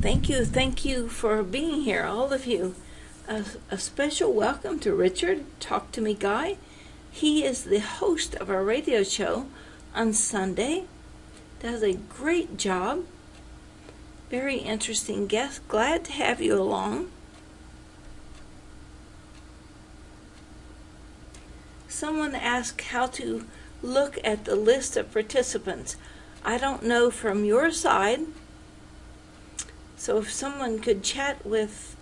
Thank you for being here, all of you. A special welcome to Richard, Talk to Me Guy. He is the host of our radio show on Sunday. Does a great job. Very interesting guest. Glad to have you along. Someone asked how to look at the list of participants. I don't know from your side. So if someone could chat with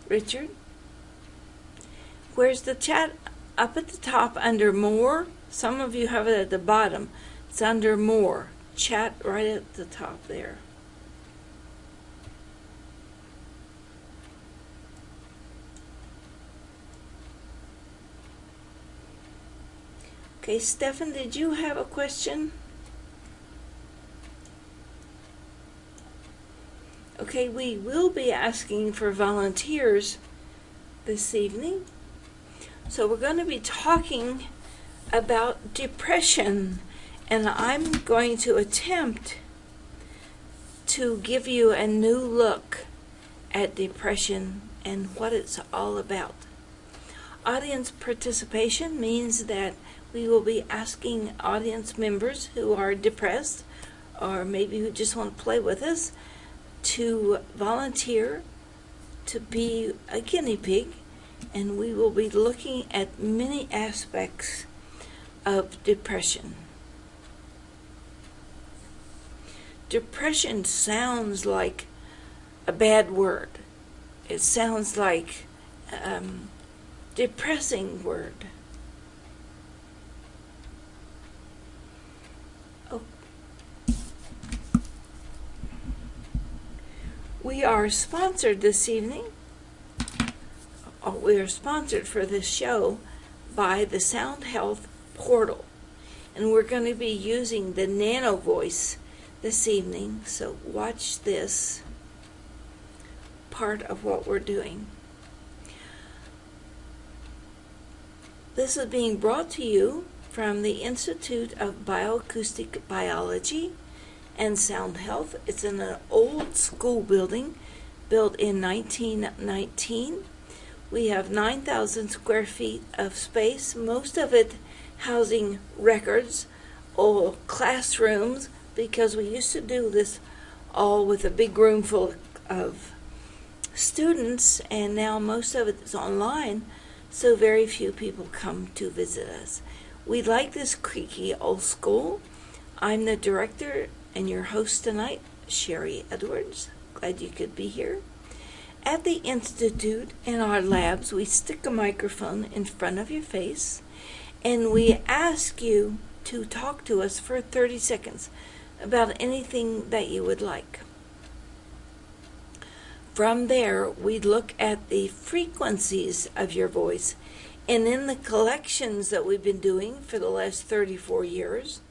Richard. Where's the chat? Up at the top under More. Some of you have it at the bottom. It's under More. Chat right at the top there. Okay, Stefan, did you have a question? Okay, we will be asking for volunteers this evening. So we're going to be talking about depression, and I'm going to attempt to give you a new look at depression and what it's all about. Audience participation means that we will be asking audience members who are depressed or maybe who just want to play with us to volunteer to be a guinea pig, and we will be looking at many aspects of depression. Depression sounds like a bad word. It sounds like a depressing word. We are sponsored this evening. We are sponsored for this show by the Sound Health Portal. And we're going to be using the Nano Voice this evening. So watch this part of what we're doing. This is being brought to you from the Institute of Bioacoustic Biology and Sound Health. It's in an old school building built in 1919. We have 9,000 square feet of space, most of it housing records or classrooms, because we used to do this all with a big room full of students, and now most of it is online, so very few people come to visit us. We like this creaky old school. I'm the director and your host tonight, Sherry Edwards. Glad you could be here. At the Institute, in our labs, we stick a microphone in front of your face, and we ask you to talk to us for 30 seconds about anything that you would like. From there, we look at the frequencies of your voice, and in the collections that we've been doing for the last 34 years,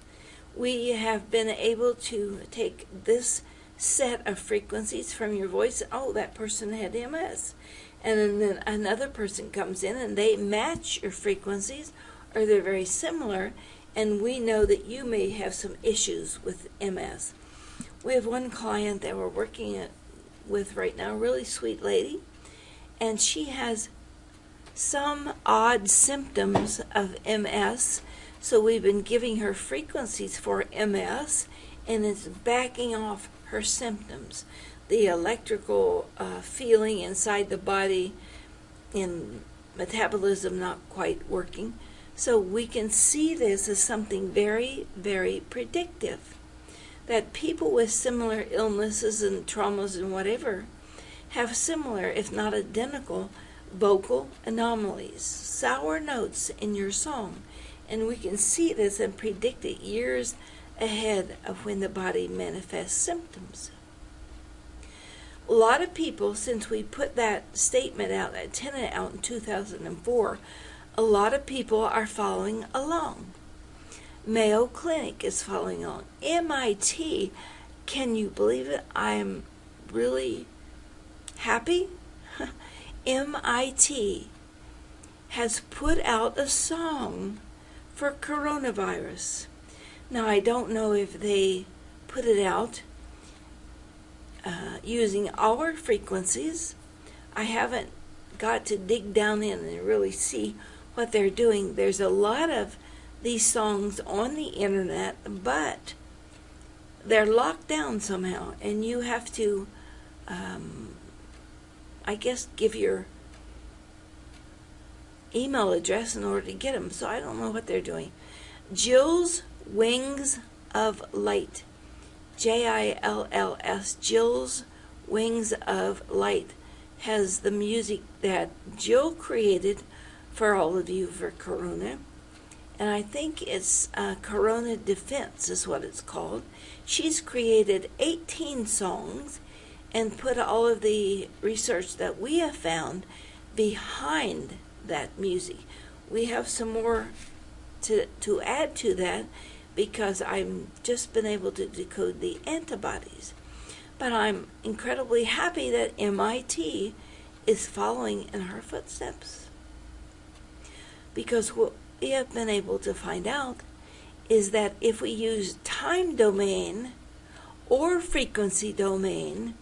we have been able to take this set of frequencies from your voice. Oh, that person had MS. And then another person comes in and they match your frequencies, or they're very similar, and we know that you may have some issues with MS. We have one client that we're working with right now, a really sweet lady, and she has some odd symptoms of MS. So we've been giving her frequencies for MS, and it's backing off her symptoms. The electrical feeling inside the body and metabolism not quite working. So we can see this as something very, very predictive. That people with similar illnesses and traumas and whatever have similar, if not identical, vocal anomalies, sour notes in your song. And we can see this and predict it years ahead of when the body manifests symptoms. A lot of people, since we put that statement out, that tenet out in 2004, a lot of people are following along. Mayo Clinic is following along. MIT, can you believe it? I'm really happy. MIT has put out a song for coronavirus. Now, I don't know if they put it out using our frequencies. I haven't got to dig down in and really see what they're doing. There's a lot of these songs on the internet, but they're locked down somehow, and you have to, I guess, give your email address in order to get them. So I don't know what they're doing. Jill's Wings of Light. Jills, Jill's Wings of Light, has the music that Jill created for all of you for Corona. And I think it's Corona Defense is what it's called. She's created 18 songs and put all of the research that we have found behind that music. We have some more to add to that, because I've just been able to decode the antibodies. But I'm incredibly happy that MIT is following in her footsteps. Because what we have been able to find out is that if we use time domain or frequency domain,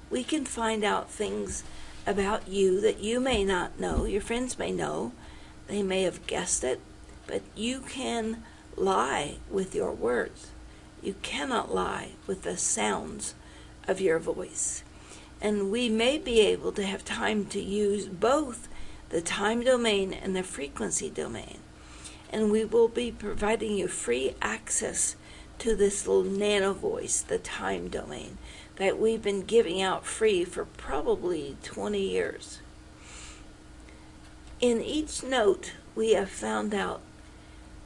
we can find out things about you that you may not know. Your friends may know. They may have guessed it. But you can lie with your words. You cannot lie with the sounds of your voice. And we may be able to have time to use both the time domain and the frequency domain. And we will be providing you free access to this little nano voice, the time domain, that we've been giving out free for probably 20 years. In each note, we have found out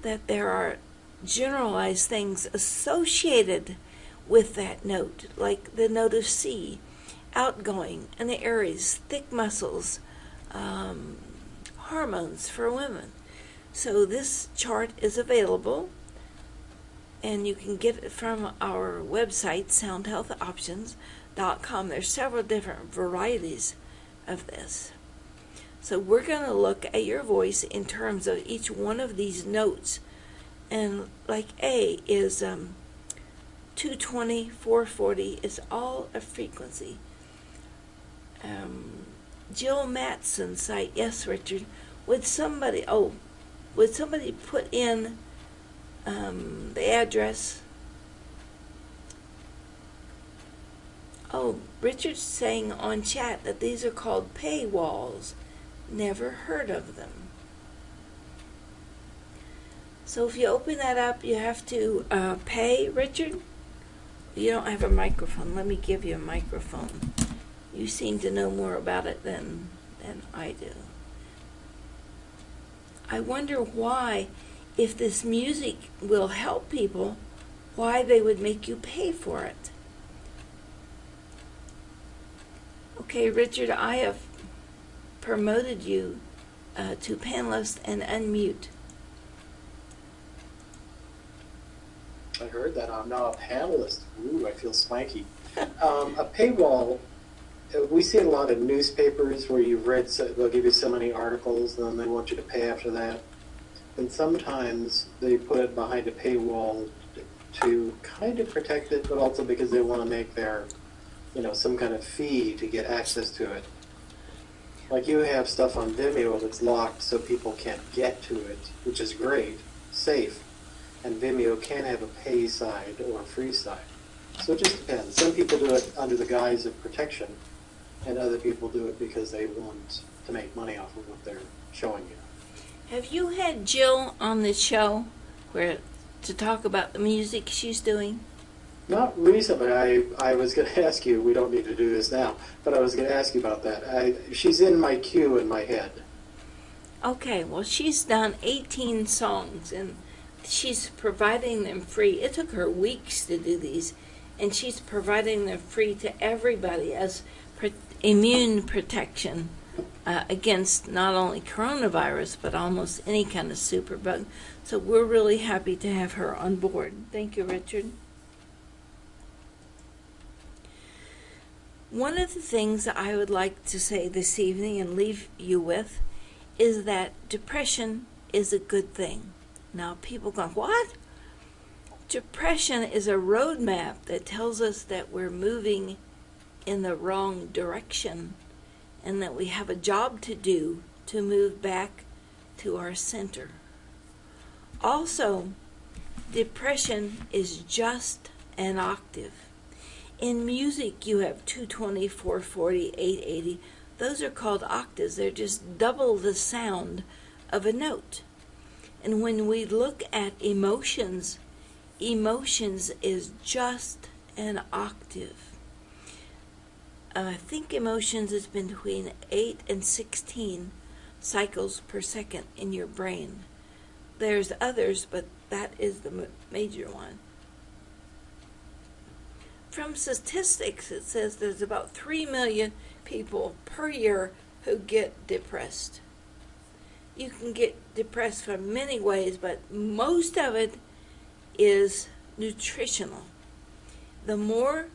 that there are generalized things associated with that note, like the note of C, outgoing, and the Aries, thick muscles, hormones for women. So this chart is available, and you can get it from our website, soundhealthoptions.com. There's several different varieties of this. So we're going to look at your voice in terms of each one of these notes. And like A is 220, 440 is all a frequency. Jill Matson's site, yes, Richard. Would somebody put in the address? Oh, Richard's saying on chat that these are called paywalls. Never heard of them. So if you open that up, you have to pay. Richard, you don't have a microphone. Let me give you a microphone. You seem to know more about it than I do. I wonder why, if this music will help people, why they would make you pay for it. Okay, Richard, I have promoted you to panelist and unmute. I heard that. I'm now a panelist. Ooh, I feel swanky. A paywall, we see a lot of newspapers where you've read, they'll give you so many articles, and then they want you to pay after that. And sometimes they put it behind a paywall to kind of protect it, but also because they want to make their, some kind of fee to get access to it. Like you have stuff on Vimeo that's locked so people can't get to it, which is great, safe. And Vimeo can have a pay side or a free side. So it just depends. Some people do it under the guise of protection, and other people do it because they want to make money off of what they're showing you. Have you had Jill on the show to talk about the music she's doing? Not recently. I was going to ask you, we don't need to do this now, but I was going to ask you about that. She's in my queue in my head. Okay, well, she's done 18 songs, and she's providing them free. It took her weeks to do these, and she's providing them free to everybody as immune protection against not only coronavirus, but almost any kind of superbug. So we're really happy to have her on board. Thank you, Richard. One of the things that I would like to say this evening and leave you with is that depression is a good thing. Now, people go, what? Depression is a roadmap that tells us that we're moving in the wrong direction and that we have a job to do to move back to our center. Also, depression is just an octave. In music, you have 220, 440, 880. Those are called octaves. They're just double the sound of a note. And when we look at emotions, emotions is just an octave. I think emotions is between 8 and 16 cycles per second in your brain. There's others, but that is the major one. From statistics, it says there's about 3 million people per year who get depressed. You can get depressed from many ways, but most of it is nutritional. The more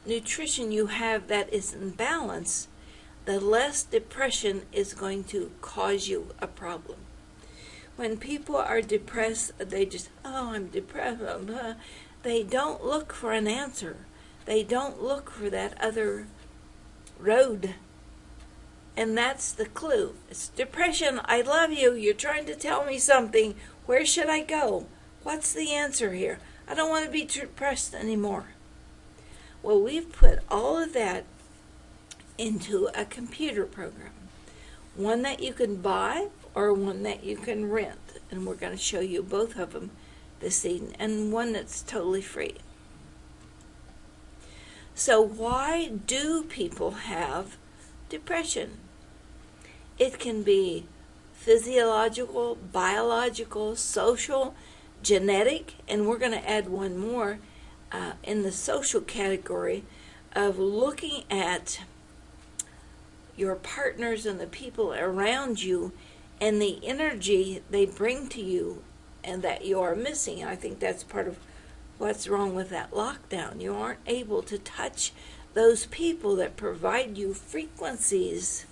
nutrition you have that is in balance, the less depression is going to cause you a problem. When people are depressed, they just, oh, I'm depressed. They don't look for an answer. They don't look for that other road. And that's the clue. It's depression. I love you. You're trying to tell me something. Where should I go? What's the answer here? I don't want to be depressed anymore. Well, we've put all of that into a computer program. One that you can buy or one that you can rent. And we're going to show you both of them this evening. And one that's totally free. So why do people have depression? It can be physiological, biological, social, genetic, and we're going to add one more in the social category of looking at your partners and the people around you and the energy they bring to you and that you are missing. I think that's part of what's wrong with that lockdown. You aren't able to touch those people that provide you frequencies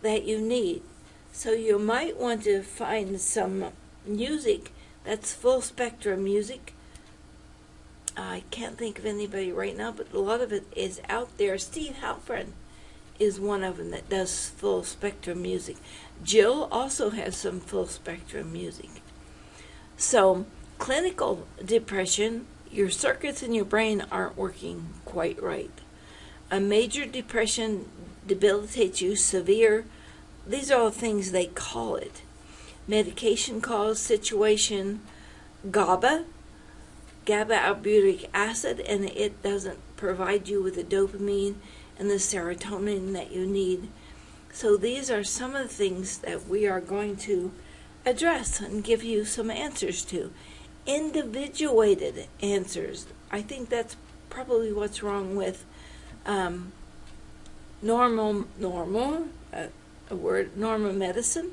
that you need. So you might want to find some music that's full spectrum music. I can't think of anybody right now, but a lot of it is out there. Steve Halpern is one of them that does full spectrum music. Jill also has some full spectrum music. So clinical depression, your circuits in your brain aren't working quite right. A major depression debilitates you, severe. These are all things they call it. Medication cause situation, GABA albutic acid, and it doesn't provide you with the dopamine and the serotonin that you need. So these are some of the things that we are going to address and give you some answers to. Individuated answers. I think that's probably what's wrong with normal medicine.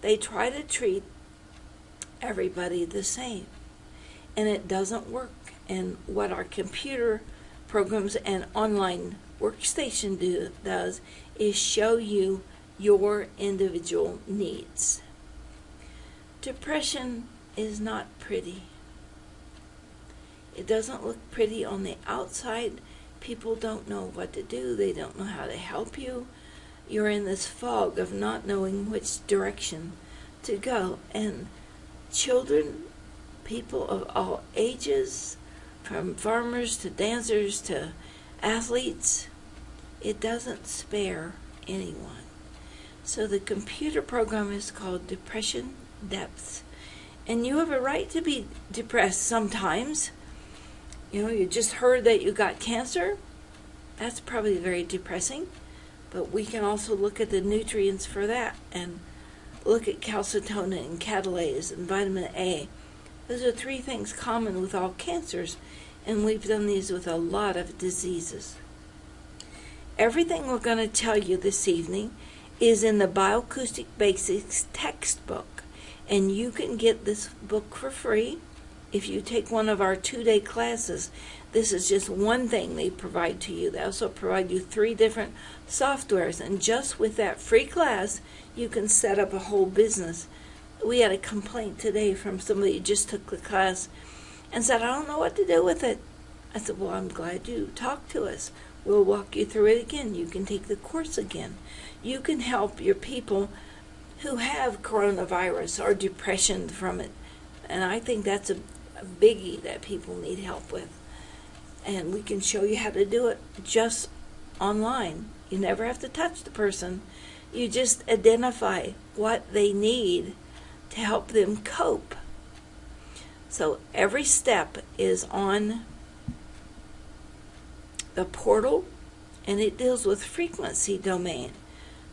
They try to treat everybody the same, and it doesn't work. And what our computer programs and online workstation does is show you your individual needs. Depression is not pretty. It doesn't look pretty on the outside. People don't know what to do. They don't know how to help you. You're in this fog of not knowing which direction to go. And children, people of all ages, from farmers to dancers to athletes, it doesn't spare anyone. So the computer program is called Depression Depths. And you have a right to be depressed sometimes. You know, you just heard that you got cancer. That's probably very depressing. But we can also look at the nutrients for that and look at calcitonin and catalase and vitamin A. Those are 3 things common with all cancers, and we've done these with a lot of diseases. Everything we're going to tell you this evening is in the BioAcoustics Basics textbook, and you can get this book for free if you take one of our 2-day classes. This is just one thing they provide to you. They also provide you 3 different softwares, and just with that free class, you can set up a whole business. We had a complaint today from somebody who just took the class and said, I don't know what to do with it. I said, well, I'm glad you talked to us. We'll walk you through it again. You can take the course again. You can help your people who have coronavirus or depression from it. And I think that's a biggie that people need help with. And we can show you how to do it just online. You never have to touch the person. You just identify what they need to help them cope. So every step is on the portal, and it deals with frequency domain.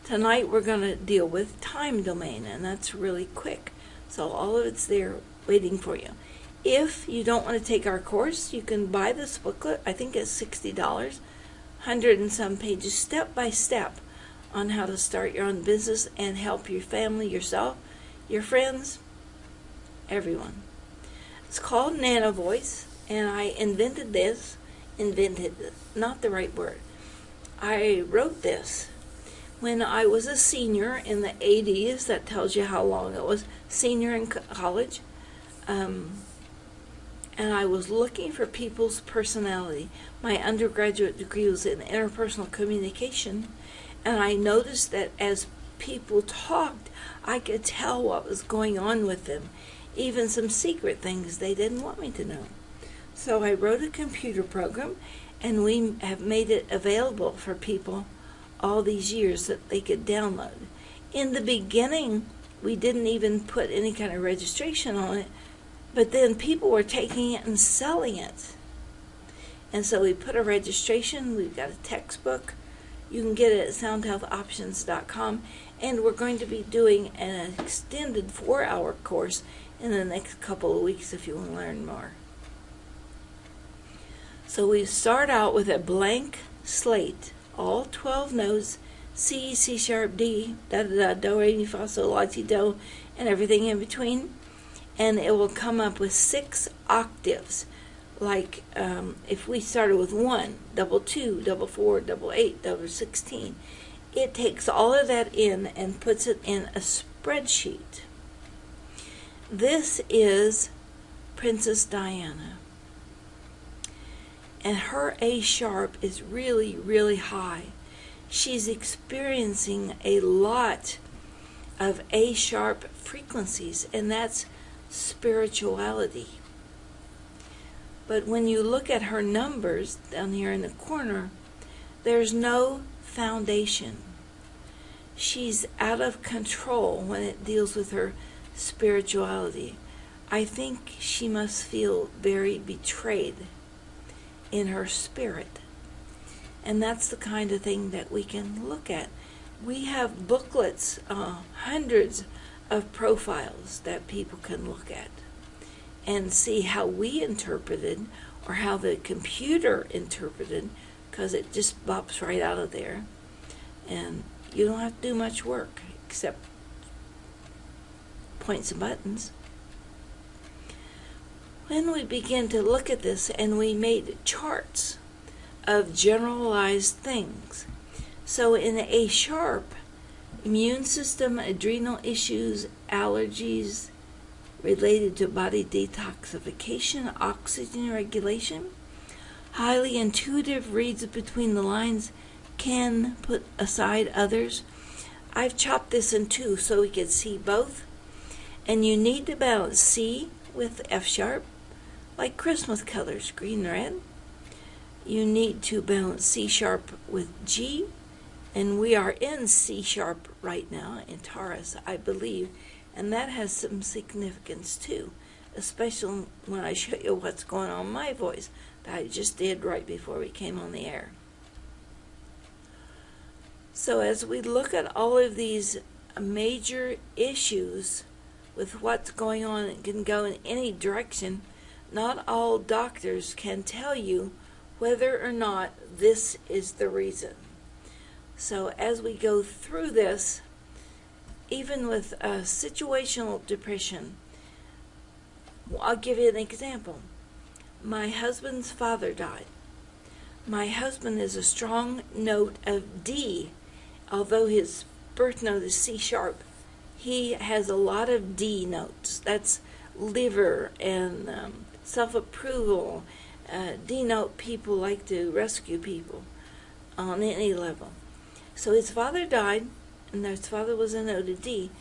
Tonight we're going to deal with time domain, and that's really quick. So all of it's there waiting for you. If you don't want to take our course, you can buy this booklet. I think it's $60, 100 and some pages, step by step, on how to start your own business and help your family, yourself, your friends, everyone. It's called Nano Voice, and I invented, not the right word. I wrote this when I was a senior in the 80s. That tells you how long it was. Senior in college. And I was looking for people's personality. My undergraduate degree was in interpersonal communication, and I noticed that as people talked, I could tell what was going on with them, even some secret things they didn't want me to know. So I wrote a computer program, and we have made it available for people all these years that they could download. In the beginning, we didn't even put any kind of registration on it, but then people were taking it and selling it. And so we put a registration. We've got a textbook. You can get it at soundhealthoptions.com. And we're going to be doing an extended 4-hour course in the next couple of weeks if you want to learn more. So we start out with a blank slate, all 12 notes, C, C sharp, D, da da da, do, re, mi, fa, sol, la, ti, do, and everything in between. And it will come up with 6 octaves. Like if we started with 1, double 2, double 4, double 8, double 16. It takes all of that in and puts it in a spreadsheet. This is Princess Diana. And her A sharp is really, really high. She's experiencing a lot of A sharp frequencies, and that's spirituality. But when you look at her numbers down here in the corner, there's no foundation. She's out of control when it deals with her spirituality. I think she must feel very betrayed in her spirit. And that's the kind of thing that we can look at. We have booklets, hundreds of profiles that people can look at and see how we interpreted or how the computer interpreted, because it just bops right out of there. And you don't have to do much work except point some buttons. When we begin to look at this, and we made charts of generalized things. So in A sharp, immune system, adrenal issues, allergies related to body detoxification, oxygen regulation, highly intuitive, reads between the lines, can put aside others. I've chopped this in 2 so we could see both. And you need to balance C with F sharp, like Christmas colors, green and red. You need to balance C sharp with G, and we are in C sharp right now in Taurus, I believe, and that has some significance too, especially when I show you what's going on in my voice that I just did right before we came on the air. So as we look at all of these major issues with what's going on, it can go in any direction. Not all doctors can tell you whether or not this is the reason. So as we go through this, even with situational depression, I'll give you an example. My husband's father died. My husband is a strong note of D, although his birth note is C sharp. He has a lot of D notes. That's liver and self-approval. D note people like to rescue people. on any level. So his father died, and his father was a noted D,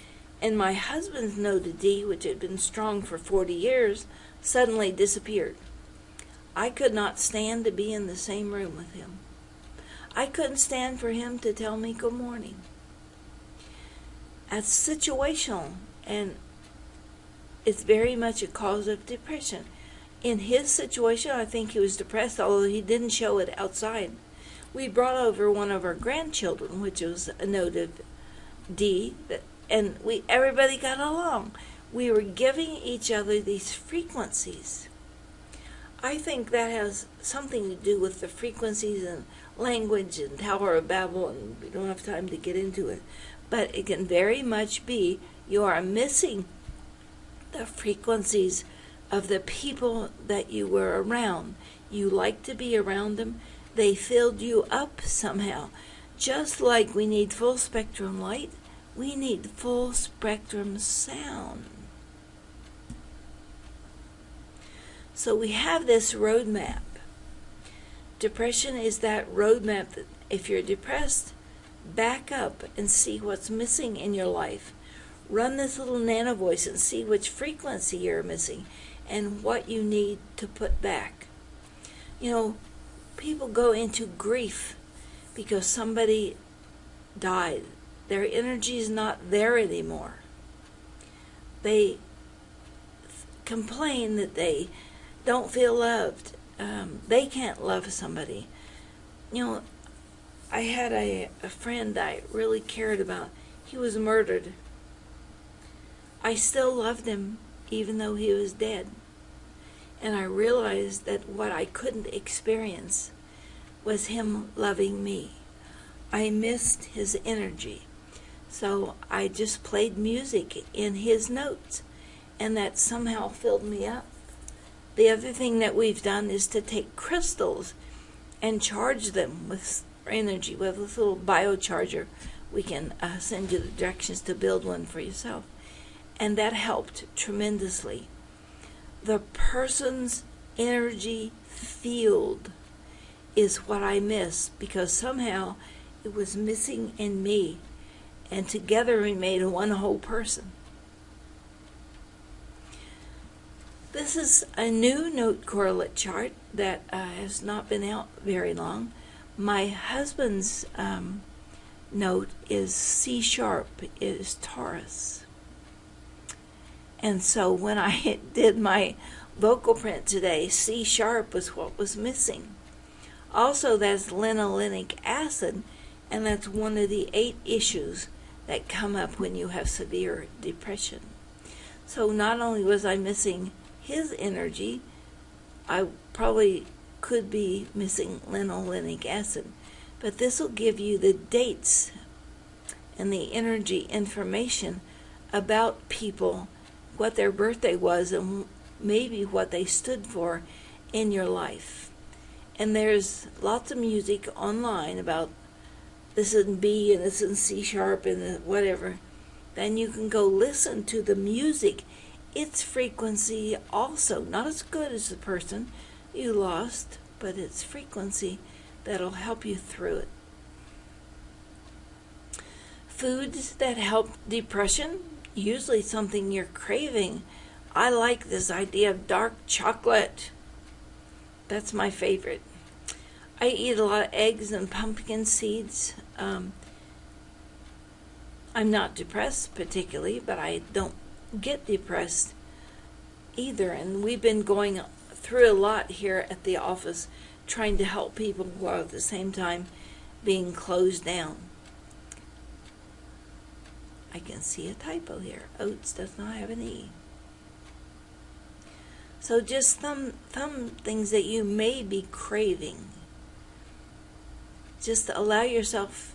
and my husband's noted D, which had been strong for 40 years, suddenly disappeared. I could not stand to be in the same room with him. I couldn't stand for him to tell me good morning. That's situational, and it's very much a cause of depression. In his situation, I think he was depressed, although he didn't show it outside. We brought over one of our grandchildren, which was a noted D, and everybody got along. We were giving each other these frequencies. I think that has something to do with the frequencies and language and Tower of Babel, and we don't have time to get into it. But it can very much be you are missing the frequencies of the people that you were around. You like to be around them. They filled you up somehow. Just like we need full spectrum light, we need full spectrum sound. So we have this roadmap. Depression is that roadmap that if you're depressed, back up and see what's missing in your life. Run this little nano voice and see which frequency you're missing and what you need to put back. You know, people go into grief because somebody died. Their energy is not there anymore. They complain that they don't feel loved. They can't love somebody. You know, I had a friend I really cared about. He was murdered. I still loved him even though he was dead. And I realized that what I couldn't experience was him loving me. I missed his energy. So I just played music in his notes, and that somehow filled me up. The other thing that we've done is to take crystals and charge them with energy. With this little biocharger, we can send you the directions to build one for yourself. And that helped tremendously. The person's energy field is what I miss, because somehow it was missing in me, and together we made one whole person. This is a new note correlate chart that has not been out very long. My husband's note is C sharp, is Taurus. And so when I did my vocal print today, C sharp was what was missing. Also, that's linolenic acid, and that's one of the 8 issues that come up when you have severe depression. So not only was I missing his energy, I probably could be missing linolenic acid. But this will give you the dates and the energy information about people, what their birthday was, and maybe what they stood for in your life. And there's lots of music online about this in B and this in C sharp and whatever. Then you can go listen to the music. Its frequency also, not as good as the person you lost, but its frequency that'll help you through it. Foods that help depression, usually something you're craving. I like this idea of dark chocolate. That's my favorite. I eat a lot of eggs and pumpkin seeds. I'm not depressed particularly, but I don't get depressed either. And we've been going through a lot here at the office trying to help people while at the same time being closed down. I can see a typo here. Oats does not have an E. So just some things that you may be craving. Just allow yourself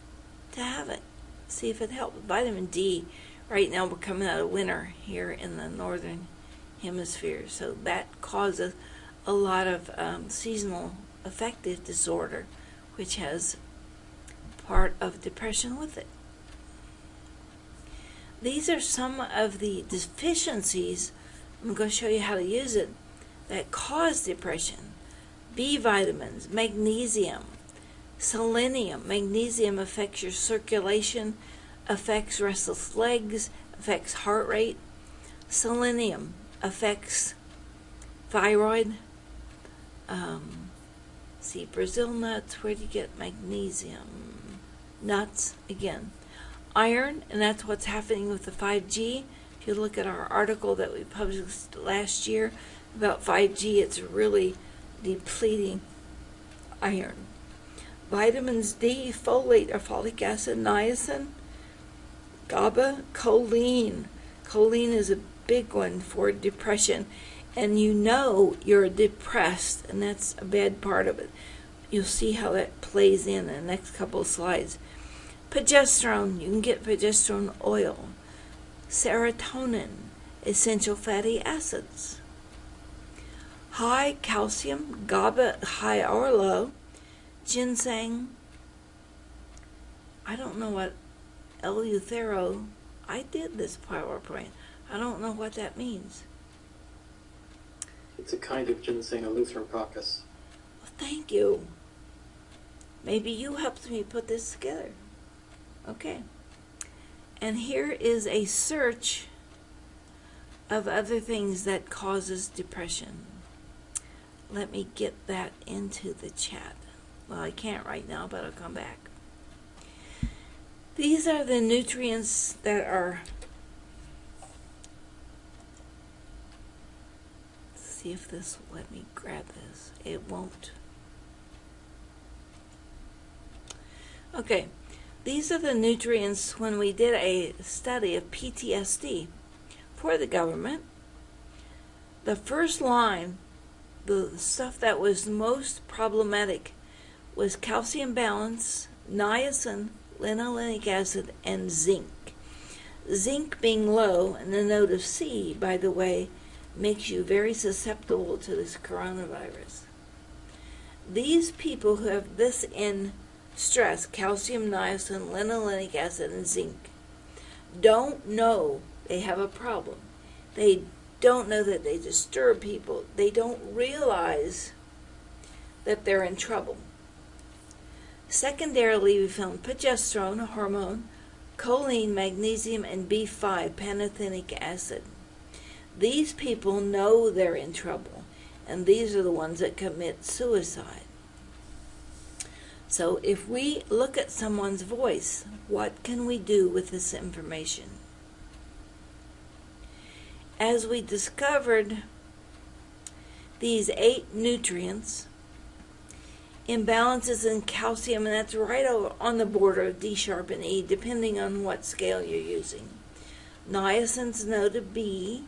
to have it. See if it helps. Vitamin D, right now we're coming out of winter here in the northern hemisphere. So that causes a lot of seasonal affective disorder, which has part of depression with it. These are some of the deficiencies, I'm going to show you how to use it, that cause depression. B vitamins, magnesium, Selenium, magnesium affects your circulation, affects restless legs, affects heart rate. Selenium affects thyroid. See, Brazil nuts, where do you get magnesium? Nuts, again. Iron, and that's what's happening with the 5G. If you look at our article that we published last year about 5G, it's really depleting iron. Vitamins D, folate or folic acid, niacin, GABA, choline. Choline is a big one for depression. And you know you're depressed, and that's a bad part of it. You'll see how that plays in the next couple of slides. Progesterone, you can get progesterone oil. Serotonin, essential fatty acids. High calcium, GABA, high or low. Ginseng, I don't know what Eleuthero, I did this PowerPoint. I don't know what that means. It's a kind of ginseng, Eleutherococcus. Well, thank you. Maybe you helped me put this together. Okay. And here is a search of other things that causes depression. Let me get that into the chat. Well, I can't right now, but I'll come back. These are the nutrients that are... See if this will let me grab this. It won't. Okay, these are the nutrients when we did a study of PTSD for the government. The first line, the stuff that was most problematic, was calcium balance, niacin, linolenic acid, and zinc. Zinc being low, and the note of C, by the way, makes you very susceptible to this coronavirus. These people who have this in stress, calcium, niacin, linolenic acid, and zinc, don't know they have a problem. They don't know that they disturb people. They don't realize that they're in trouble. Secondarily, we found progesterone, a hormone, choline, magnesium, and B5, pantothenic acid. These people know they're in trouble, and these are the ones that commit suicide. So if we look at someone's voice, what can we do with this information? As we discovered these 8 nutrients, imbalances in calcium, and that's right over on the border of D sharp and E, depending on what scale you're using. Niacin's noted B,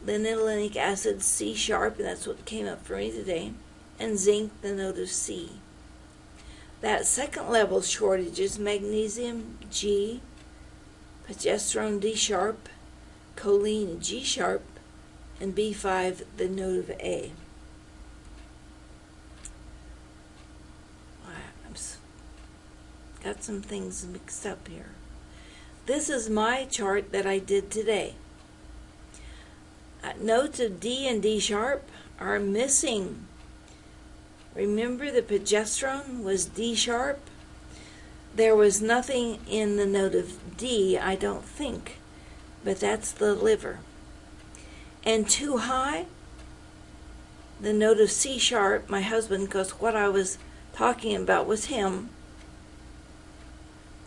linolenic acid C sharp, and that's what came up for me today, and zinc, the note of C. That second level shortages, magnesium G, progesterone D sharp, choline G sharp, and B5, the note of A. Got some things mixed up here. This is my chart that I did today. Notes of D and D sharp are missing. Remember, the progesterone was D sharp. There was nothing in the note of D, I don't think, but that's the liver. And too high, the note of C sharp, my husband, because what I was talking about was him,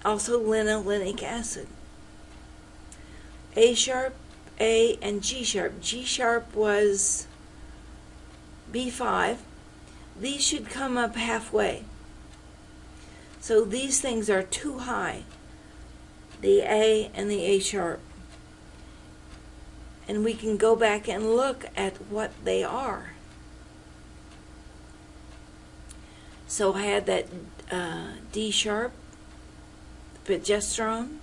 also linolenic acid. A sharp, A, and G sharp. G sharp was B5. These should come up halfway. So these things are too high, the A and the A sharp. And we can go back and look at what they are. So I had that D sharp, progesterone.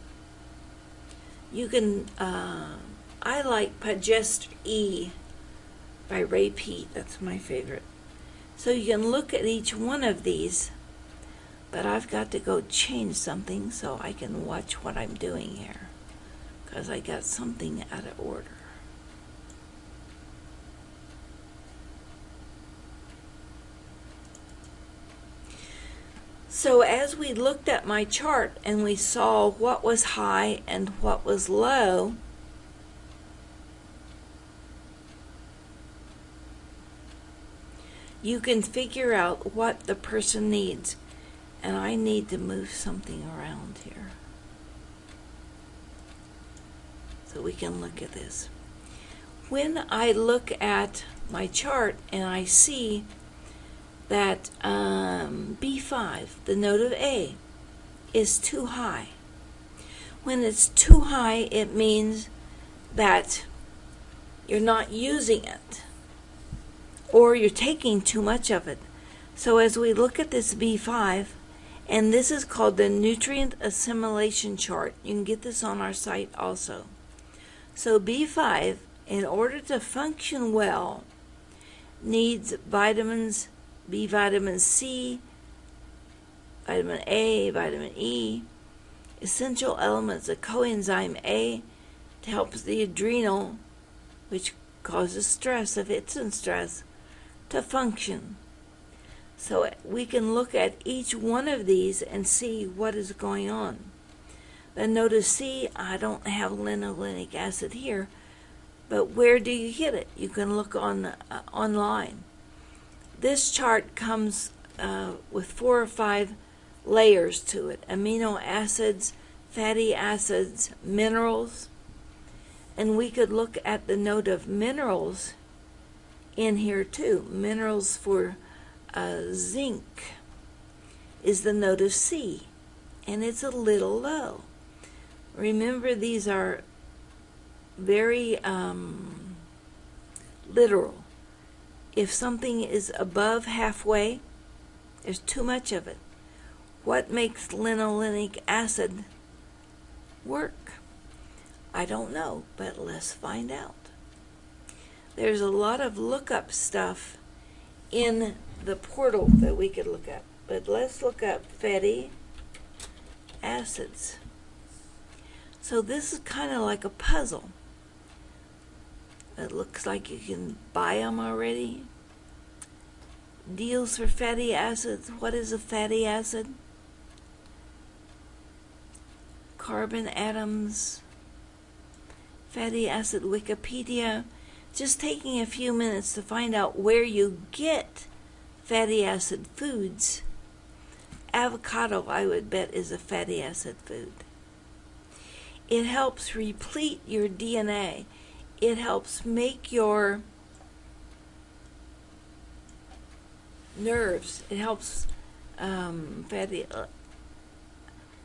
You can, I like Progest E by Ray Pete. That's my favorite. So you can look at each one of these, but I've got to go change something so I can watch what I'm doing here, because I got something out of order. So as we looked at my chart and we saw what was high and what was low, you can figure out what the person needs. And I need to move something around here so we can look at this. When I look at my chart and I see that B5, the note of A, is too high. When it's too high, it means that you're not using it, or you're taking too much of it. So as we look at this B5, and this is called the nutrient assimilation chart. You can get this on our site also. So B5, in order to function well, needs vitamins, B vitamin C, vitamin A, vitamin E, essential elements of coenzyme A to help the adrenal, which causes stress, if it's in stress, to function. So we can look at each one of these and see what is going on. Then notice C, I don't have linolenic acid here, but where do you get it? You can look online. This chart comes with 4 or 5 layers to it: amino acids, fatty acids, minerals. And we could look at the note of minerals in here too. Minerals for zinc is the note of C, and it's a little low. Remember, these are very literal. If something is above halfway, there's too much of it. What makes linolenic acid work? I don't know, but let's find out. There's a lot of lookup stuff in the portal that we could look up, but let's look up fatty acids. So this is kind of like a puzzle. It looks like you can buy them already. Deals for fatty acids. What is a fatty acid? Carbon atoms. Fatty acid Wikipedia. Just taking a few minutes to find out where you get fatty acid foods. Avocado, I would bet, is a fatty acid food. It helps replete your DNA. It helps make your nerves. It helps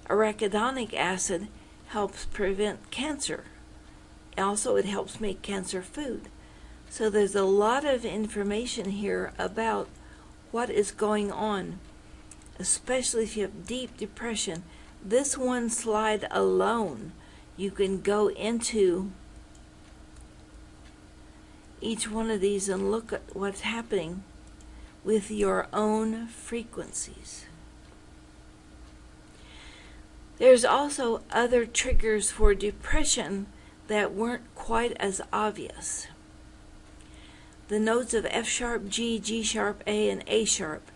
arachidonic acid helps prevent cancer. Also, it helps make cancer food. So there's a lot of information here about what is going on, especially if you have deep depression. This one slide alone, you can go into each one of these and look at what's happening with your own frequencies. There's also other triggers for depression that weren't quite as obvious. The notes of F sharp, G, G sharp, A, and A sharp.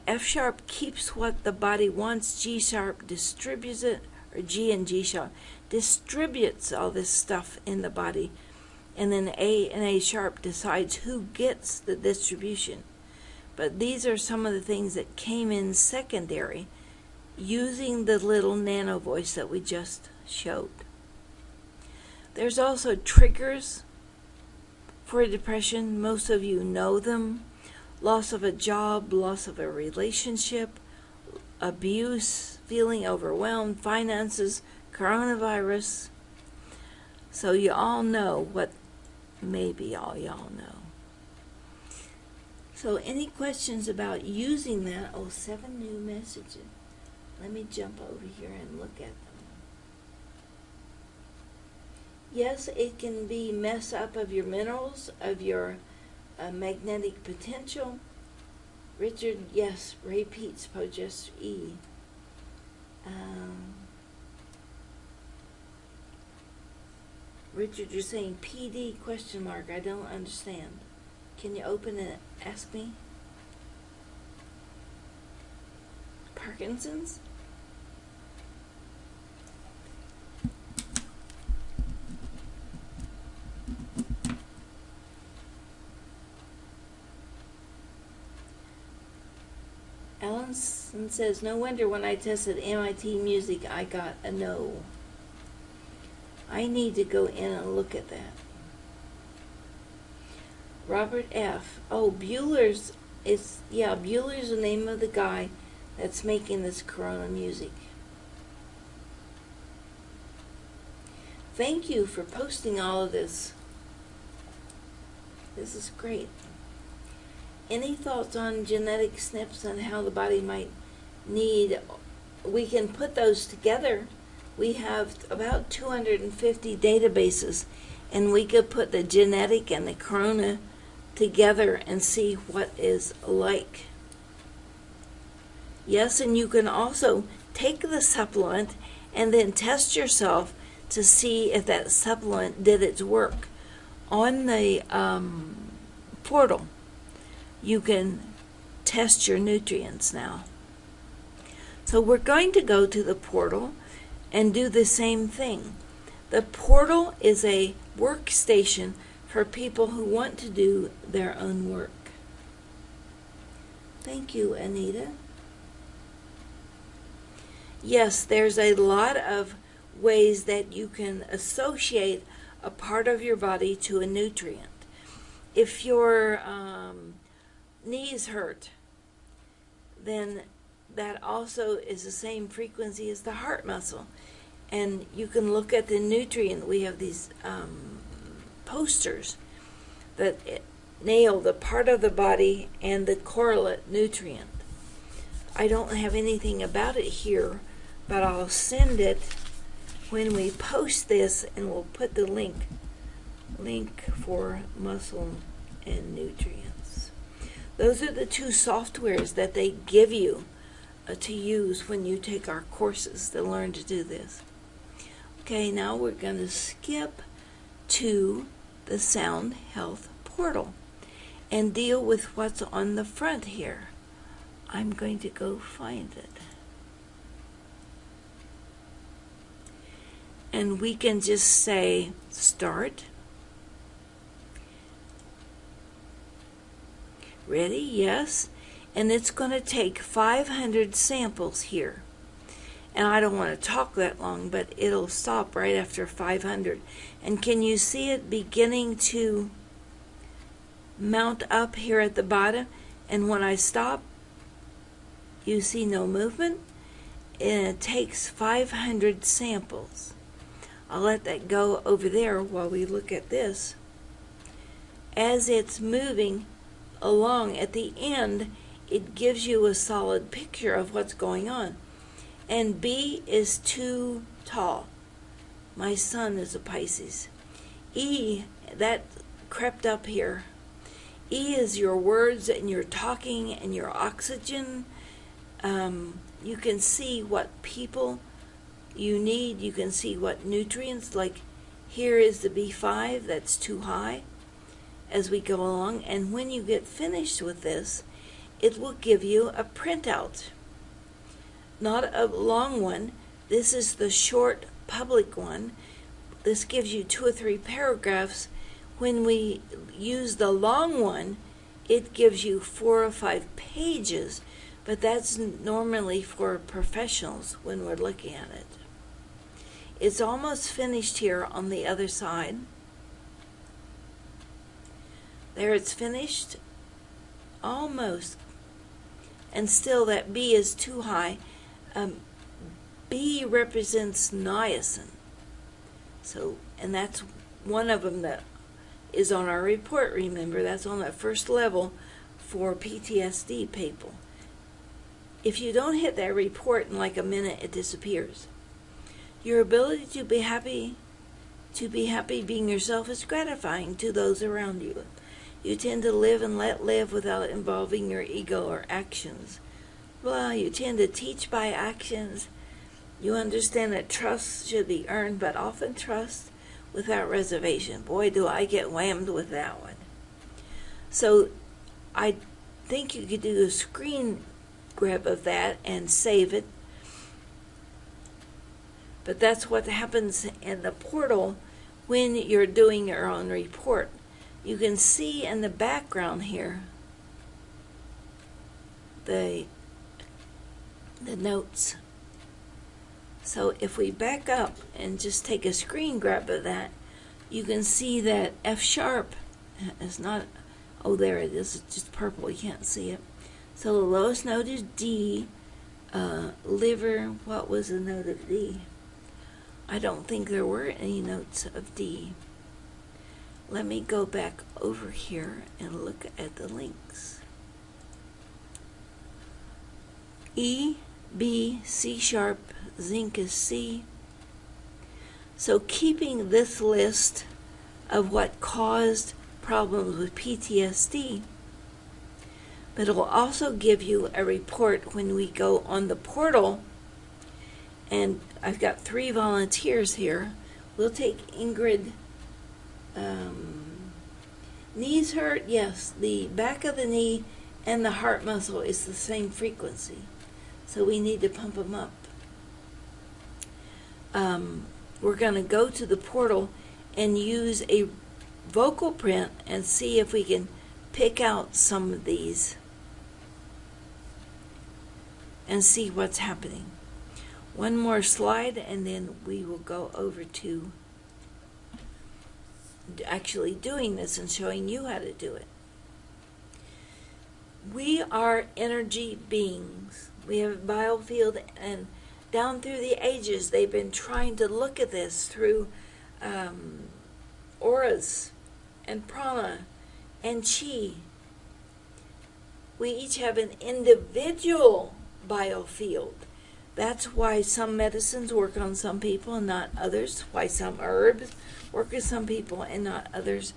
F sharp keeps what the body wants, G sharp distributes it, or G and G sharp distributes all this stuff in the body, and then A and A sharp decides who gets the distribution. But these are some of the things that came in secondary using the little nano voice that we just showed. There's also triggers for depression. Most of you know them. Loss of a job, loss of a relationship, abuse, feeling overwhelmed, finances, coronavirus. So you all know what, maybe all y'all know. So any questions about using that? Oh, 7 new messages. Let me jump over here and look at them. Yes, it can be mess up of your minerals, of your magnetic potential. Richard, yes, repeats Pogester E. Richard, you're saying PD question mark. I don't understand. Can you open it and ask me? Parkinson's? Allison says, no wonder when I tested MIT music I got a no. I need to go in and look at that. Robert F. Oh, Bueller's the name of the guy that's making this Corona music. Thank you for posting all of this. This is great. Any thoughts on genetic SNPs and how the body might need? We can put those together. We have about 250 databases, and we could put the genetic and the corona together and see what is like. Yes, and you can also take the supplement and then test yourself to see if that supplement did its work. On the portal, you can test your nutrients now. So we're going to go to the portal and do the same thing. The portal is a workstation for people who want to do their own work. Thank you, Anita. Yes, there's a lot of ways that you can associate a part of your body to a nutrient. If your knees hurt, then that also is the same frequency as the heart muscle. And you can look at the nutrient. We have these posters that nail the part of the body and the correlate nutrient. I don't have anything about it here, but I'll send it when we post this, and we'll put the link for muscle and nutrients. Those are the two softwares that they give you to use when you take our courses to learn to do this. Okay, now we're going to skip to the Sound Health portal and deal with what's on the front here. I'm going to go find it. And we can just say start. Ready? Yes. And it's going to take 500 samples here. And I don't want to talk that long, but it'll stop right after 500. And can you see it beginning to mount up here at the bottom? And when I stop, you see no movement. And it takes 500 samples. I'll let that go over there while we look at this. As it's moving along at the end, it gives you a solid picture of what's going on. And B is too tall. My son is a Pisces. E, that crept up here. E is your words and your talking and your oxygen. You can see what people you need. You can see what nutrients, like here is the B5, that's too high as we go along. And when you get finished with this, it will give you a printout. Not a long one. This is the short public one. This gives you 2 or 3 paragraphs. When we use the long one, it gives you 4 or 5 pages, but that's normally for professionals when we're looking at it. It's almost finished here on the other side. There, it's finished. Almost. And still that B is too high. B represents niacin. So, and that's one of them that is on our report, remember. That's on that first level for PTSD people. If you don't hit that report in like a minute, it disappears. Your ability to be happy being yourself is gratifying to those around you. You tend to live and let live without involving your ego or actions. Well, you tend to teach by actions. You understand that trust should be earned, but often trust without reservation. Boy, do I get whammed with that one. So I think you could do a screen grab of that and save it. But that's what happens in the portal when you're doing your own report. You can see in the background here the notes. So if we back up and just take a screen grab of that, you can see that F sharp is not, oh there it is, it's just purple, you can't see it. So the lowest note is D. Liver, what was the note of D? I don't think there were any notes of D. Let me go back over here and look at the links. E, B, C sharp, zinc is C. So keeping this list of what caused problems with PTSD, but it will also give you a report when we go on the portal. And I've got 3 volunteers here. We'll take Ingrid. Knees hurt? Yes. The back of the knee and the heart muscle is the same frequency. So we need to pump them up. We're going to go to the portal and use a vocal print and see if we can pick out some of these and see what's happening. One more slide and then we will go over to actually doing this and showing you how to do it. We are energy beings. We have a biofield, and down through the ages they've been trying to look at this through auras and prana and chi. We each have an individual biofield. That's why some medicines work on some people and not others, why some herbs work with some people and not others.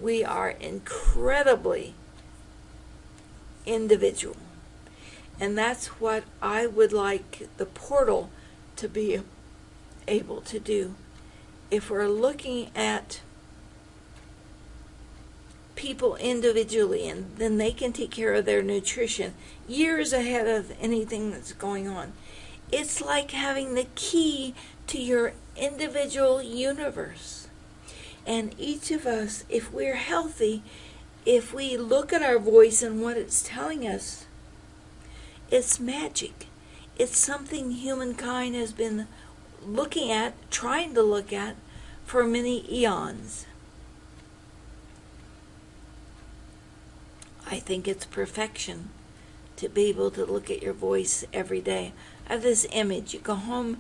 We are incredibly individual. And that's what I would like the portal to be able to do. If we're looking at people individually, and then they can take care of their nutrition years ahead of anything that's going on. It's like having the key to your individual universe. And each of us, if we're healthy, if we look at our voice and what it's telling us, it's magic. It's something humankind has been looking at, trying to look at for many eons. I think it's perfection to be able to look at your voice every day. I have this image. You go home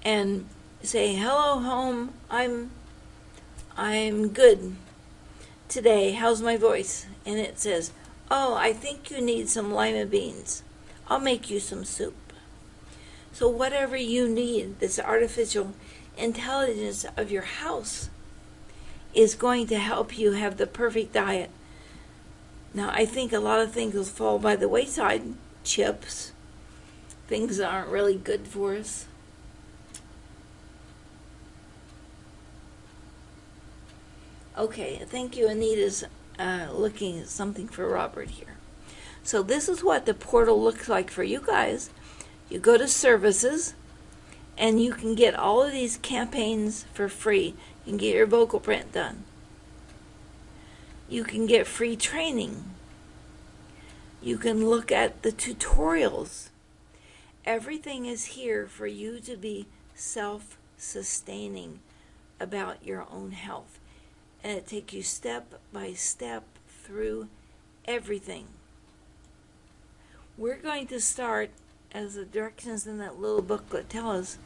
and say, "Hello, home. I'm good today. How's my voice?" And it says, "Oh, I think you need some lima beans. I'll make you some soup." So whatever you need, this artificial intelligence of your house is going to help you have the perfect diet. Now, I think a lot of things will fall by the wayside. Chips, things that aren't really good for us. Okay, thank you. Anita's looking at something for Robert here. So this is what the portal looks like for you guys. You go to services, and you can get all of these campaigns for free. You can get your vocal print done. You can get free training. You can look at the tutorials. Everything is here for you to be self-sustaining about your own health. And it takes you step by step through everything. We're going to start, as the directions in that little booklet tell us,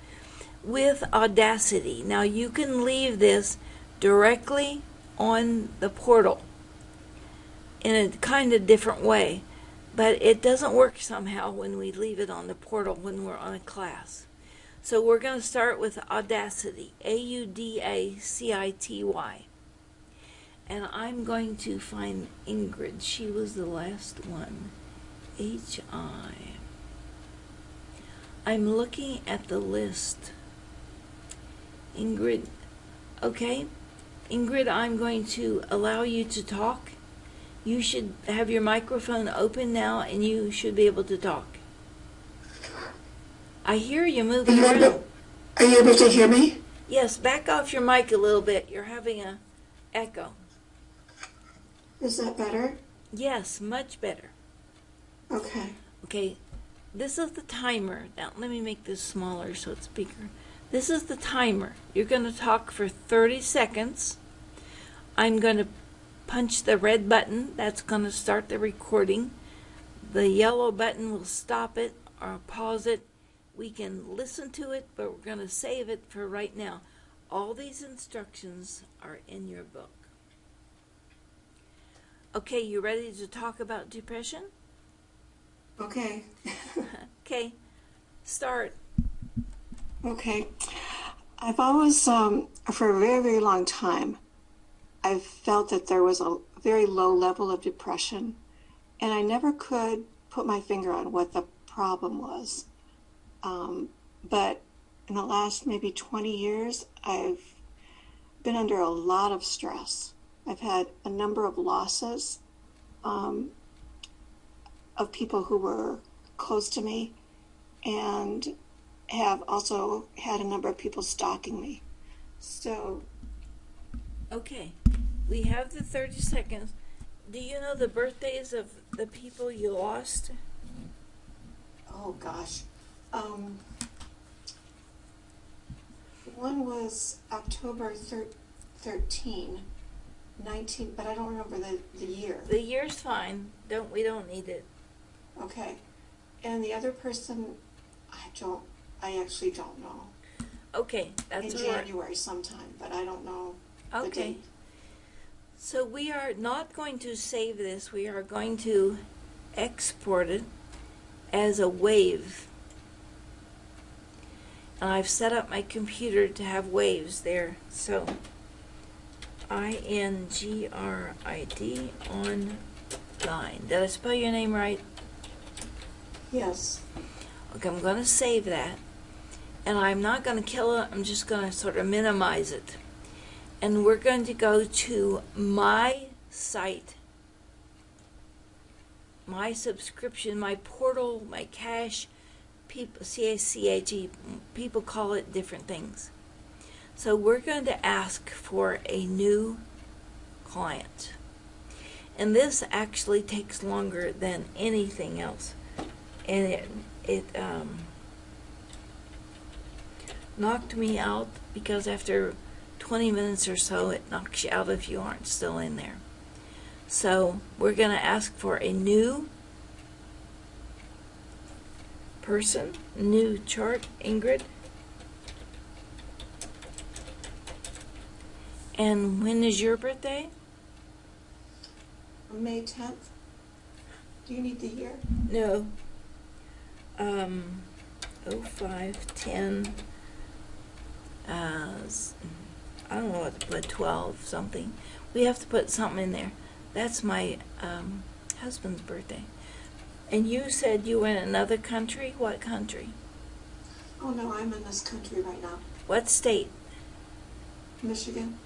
with Audacity. Now you can leave this directly on the portal in a kind of different way, but it doesn't work somehow when we leave it on the portal when we're on a class. So we're going to start with Audacity, Audacity. And I'm going to find Ingrid. She was the last one. HI. I'm looking at the list. Ingrid. Okay. Ingrid, I'm going to allow you to talk. You should have your microphone open now, and you should be able to talk. I hear you Are moving you around. able to hear me? Yes, back off your mic a little bit. You're having a echo. Is that better? Yes, much better. Okay. Okay, this is the timer. Now, let me make this smaller so it's bigger. This is the timer. You're going to talk for 30 seconds. I'm going to punch the red button. That's going to start the recording. The yellow button will stop it or pause it. We can listen to it, but we're going to save it for right now. All these instructions are in your book. Okay, you ready to talk about depression? Okay. Okay, start. Okay. I've always, for a very, very long time, I've felt that there was a very low level of depression, and I never could put my finger on what the problem was. But in the last maybe 20 years, I've been under a lot of stress. I've had a number of losses of people who were close to me, and have also had a number of people stalking me. So, Okay, we have the 30 seconds. Do you know the birthdays of the people you lost? oh gosh. One was October 13, 19, but I don't remember the year. The year's fine. We don't need it. Okay. And the other person, I actually don't know. Okay, that's In all right. January sometime, but I don't know the Okay. date. So we are not going to save this. We are going to export it as a wave. And I've set up my computer to have waves there. So INGRID online. Did I spell your name right? Yes. Okay, I'm going to save that. And I'm not going to kill it. I'm just going to sort of minimize it. And we're going to go to my site, my subscription, my portal, my cache, people, CACHE, people call it different things. So we're going to ask for a new client. And this actually takes longer than anything else. And it knocked me out because after 20 minutes or so, it knocks you out if you aren't still in there. So we're going to ask for a new person, new chart, Ingrid. And when is your birthday? May 10th. Do you need the year? No. 0510. I don't know what to put, 12 something. We have to put something in there. That's my husband's birthday. And you said you were in another country? What country? Oh no, I'm in this country right now. What state? Michigan.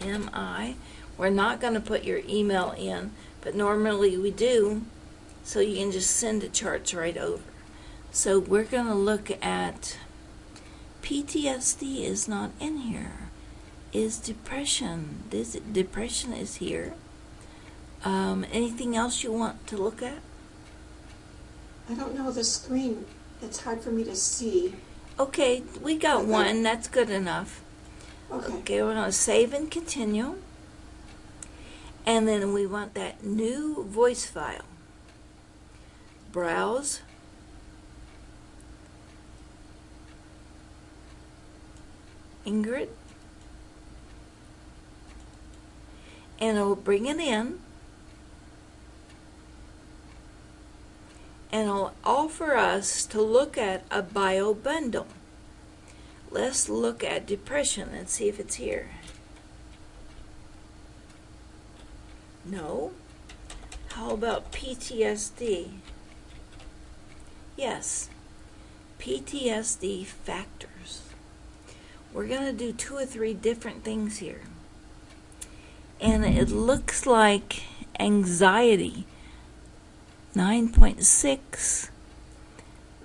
MI. We're not going to put your email in, but normally we do, so you can just send the charts right over. So we're going to look at PTSD is not in here. Is depression. Depression is here. Anything else you want to look at? I don't know the screen. It's hard for me to see. Okay, we got Okay. one. That's good enough. Okay. We're going to save and continue. And then we want that new voice file. Browse. Ingrid. And it'll bring it in. And it'll offer us to look at a bio bundle. Let's look at depression and see if it's here. No. How about PTSD? Yes. PTSD factors. We're going to do 2 or 3 different things here. And it looks like anxiety, 9.6.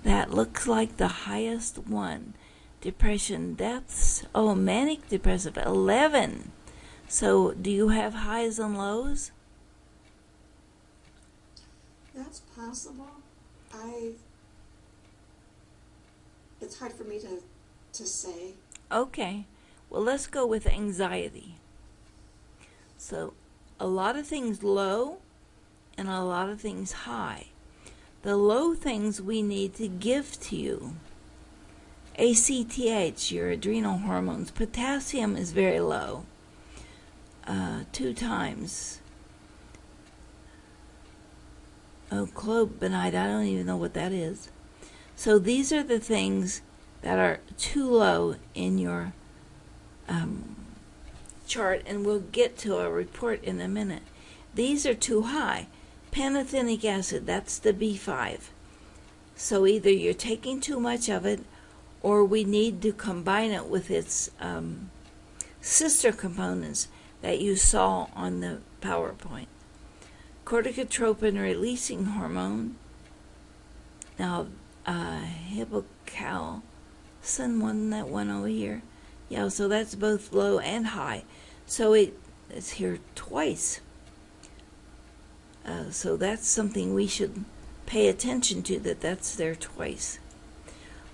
That looks like the highest one. Depression deaths. Oh, manic depressive, 11. So do you have highs and lows? That's possible. It's hard for me to say. Okay. Well, let's go with anxiety. So a lot of things low and a lot of things high. The low things we need to give to you. ACTH, your adrenal hormones. Potassium is very low. 2 times. Oh, clobinide, I don't even know what that is. So these are the things that are too low in your chart, and we'll get to a report in a minute. These are too high. Pantothenic acid, that's the B5. So either you're taking too much of it, or we need to combine it with its sister components that you saw on the PowerPoint. Corticotropin releasing hormone. Now, hypocalcin, that one over here. Yeah, so that's both low and high. So it's here twice. So that's something we should pay attention to, that's there twice.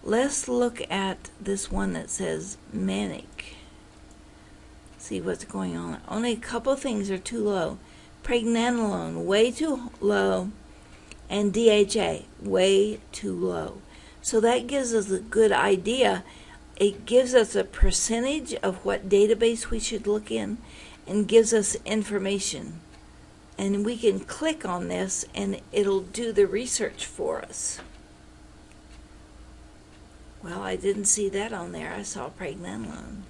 Let's look at this one that says manic. See what's going on. Only a couple things are too low. Pregnenolone, way too low, and DHA, way too low. So that gives us a good idea. It gives us a percentage of what database we should look in and gives us information. And we can click on this and it'll do the research for us. Well, I didn't see that on there. I saw pregnenolone.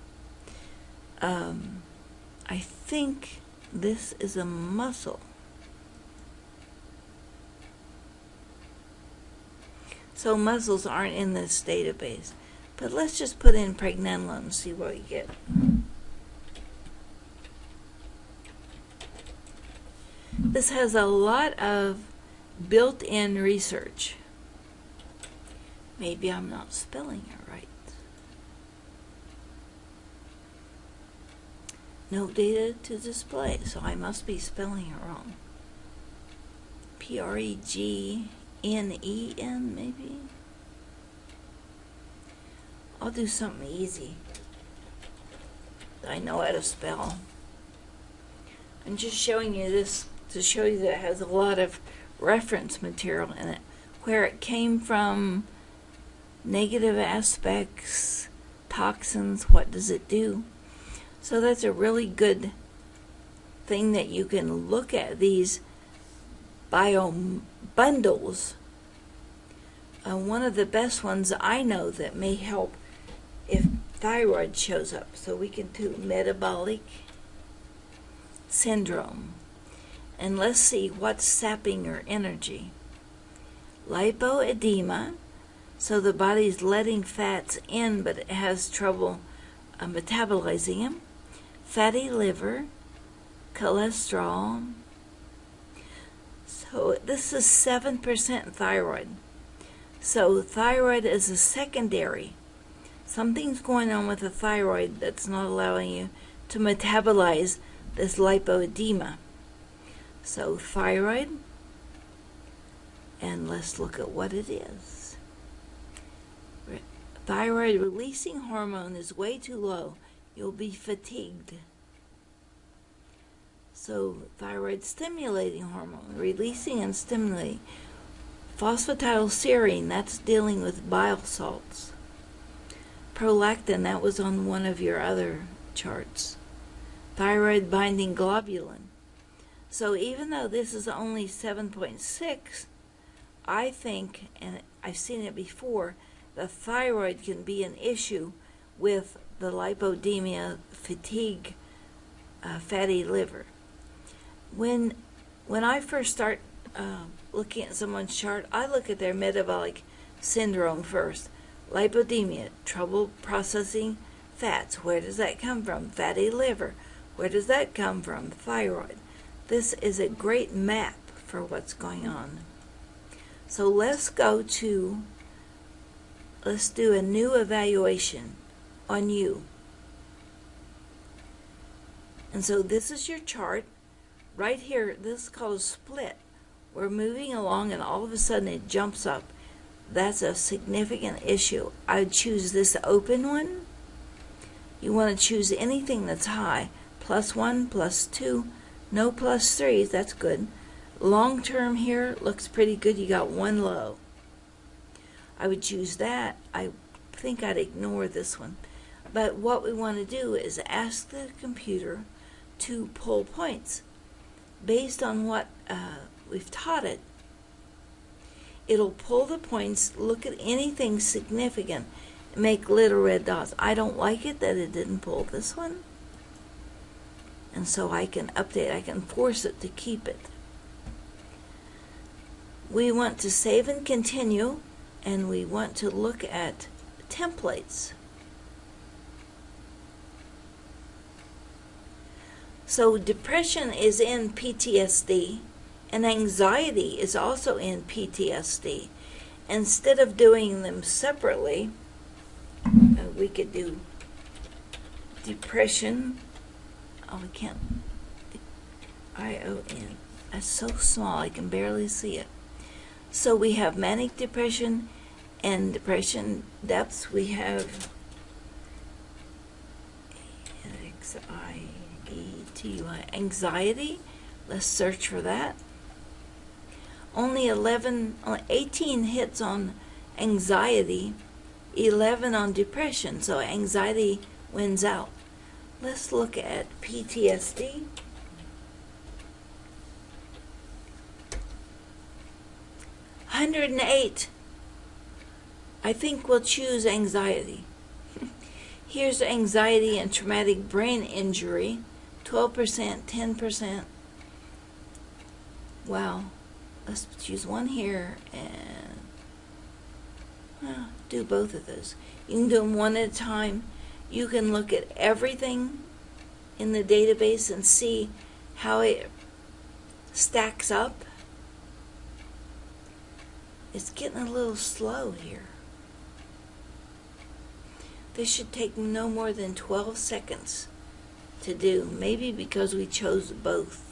I think this is a muscle. So muscles aren't in this database. But let's just put in pregnenolone and see what we get. This has a lot of built-in research. Maybe I'm not spelling it right. No data to display, so I must be spelling it wrong. Pregnen, maybe? I'll do something easy that I know how to spell. I'm just showing you this to show you that it has a lot of reference material in it, where it came from, negative aspects, toxins, what does it do. So that's a really good thing that you can look at these bio bundles. One of the best ones I know that may help if thyroid shows up. So we can do metabolic syndrome. And let's see what's sapping your energy. Lipoedema, so the body's letting fats in, but it has trouble metabolizing them. Fatty liver, cholesterol. So this is 7% thyroid. So thyroid is a secondary. Something's going on with the thyroid that's not allowing you to metabolize this lipoedema. So thyroid, and let's look at what it is. Thyroid releasing hormone is way too low. You'll be fatigued. So thyroid stimulating hormone, releasing and stimulating. Phosphatidylserine, that's dealing with bile salts. Prolactin, that was on one of your other charts. Thyroid binding globulin. So even though this is only 7.6, I think, and I've seen it before, the thyroid can be an issue with the lipodemia, fatigue, fatty liver. When I first start looking at someone's chart, I look at their metabolic syndrome first. Lipodemia, trouble processing fats. Where does that come from? Fatty liver. Where does that come from? Thyroid. This is a great map for what's going on. So let's go to let's do a new evaluation on you. And so this is your chart. Right here, this is called a split. We're moving along and all of a sudden it jumps up. That's a significant issue. I would choose this open one. You want to choose anything that's high. +1, +2, no +3s, that's good. Long term here looks pretty good. You got one low. I would choose that. I think I'd ignore this one. But what we want to do is ask the computer to pull points based on what we've taught it. It'll pull the points, look at anything significant, and make little red dots. I don't like it that it didn't pull this one. And so I can update, I can force it to keep it. We want to save and continue, and we want to look at templates. So depression is in PTSD, and anxiety is also in PTSD. Instead of doing them separately, we could do depression. Oh, we can't. ION. That's so small, I can barely see it. So we have manic depression and depression depths. We have anxiety. Let's search for that. Only 18 hits on anxiety, 11 on depression, so anxiety wins out. Let's look at PTSD. $108. I think we'll choose anxiety. Here's anxiety and traumatic brain injury, 12%, 10%. Wow. Let's choose one here and do both of those. You can do them one at a time. You can look at everything in the database and see how it stacks up. It's getting a little slow here. This should take no more than 12 seconds to do, maybe because we chose both.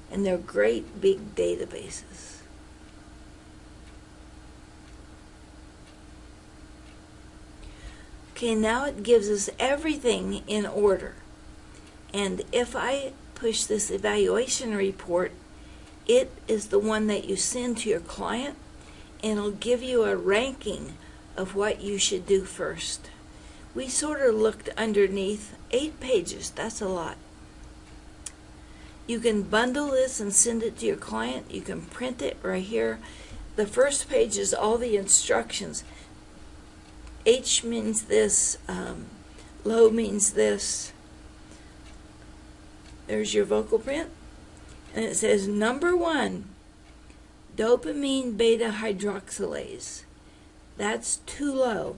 And they're great big databases. Okay, now it gives us everything in order. And if I push this evaluation report, it is the one that you send to your client, and it'll give you a ranking of what you should do first. We sort of looked underneath 8 pages. That's a lot. You can bundle this and send it to your client. You can print it right here. The first page is all the instructions. H means this, low means this. There's your vocal print. And it says number 1, dopamine beta hydroxylase. That's too low.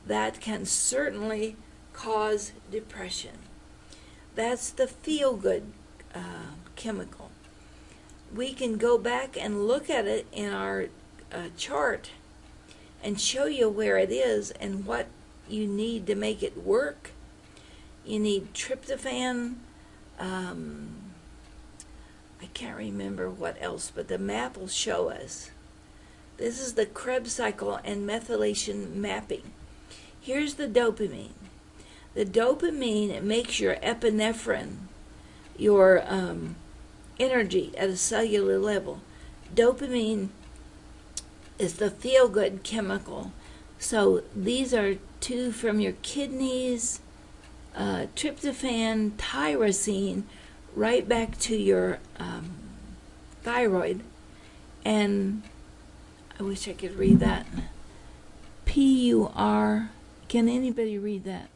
That can certainly cause depression. That's the feel-good chemical. We can go back and look at it in our chart and show you where it is and what you need to make it work. You need tryptophan. I can't remember what else, but the map will show us. This is the Krebs cycle and methylation mapping. Here's the dopamine. The dopamine makes your epinephrine, your energy at a cellular level. Dopamine is the feel-good chemical. So these are 2 from your kidneys, tryptophan, tyrosine, right back to your thyroid. And I wish I could read that. PUR. Can anybody read that?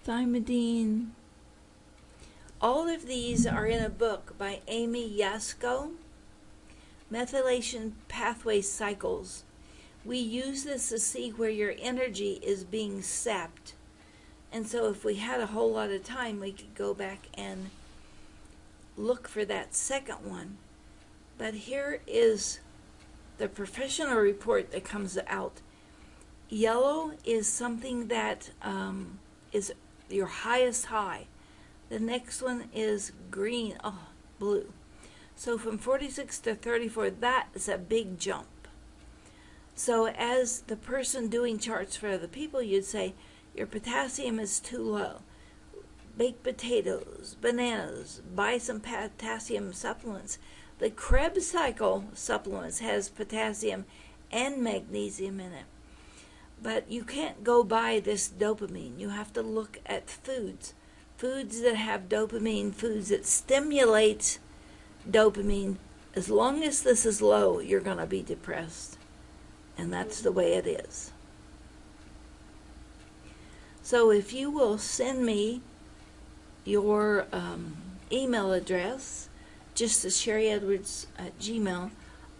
Thymidine. All of these are in a book by Amy Yasko, Methylation Pathway Cycles. We use this to see where your energy is being sapped. And so if we had a whole lot of time, we could go back and look for that second one. But here is the professional report that comes out. Yellow is something that is your highest high. The next one is green, blue. So from 46 to 34, that is a big jump. So as the person doing charts for other people, you'd say, your potassium is too low. Baked potatoes, bananas, buy some potassium supplements. The Krebs cycle supplements has potassium and magnesium in it. But you can't go by this dopamine. You have to look at foods. Foods that have dopamine, foods that stimulate dopamine. As long as this is low, you're going to be depressed. And that's the way it is. So if you will send me your email address, just to Sherry Edwards at Gmail,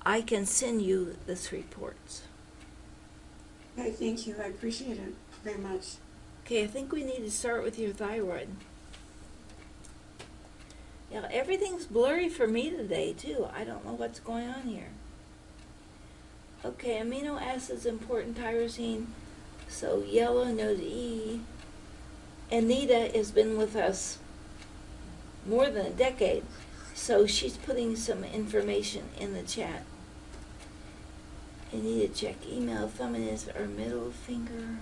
I can send you this report. Okay, thank you. I appreciate it very much. Okay, I think we need to start with your thyroid. Yeah, everything's blurry for me today, too. I don't know what's going on here. Okay, amino acids important, tyrosine. So yellow, node E. Anita has been with us more than a decade, so she's putting some information in the chat. Anita, check email, thumb is or middle finger.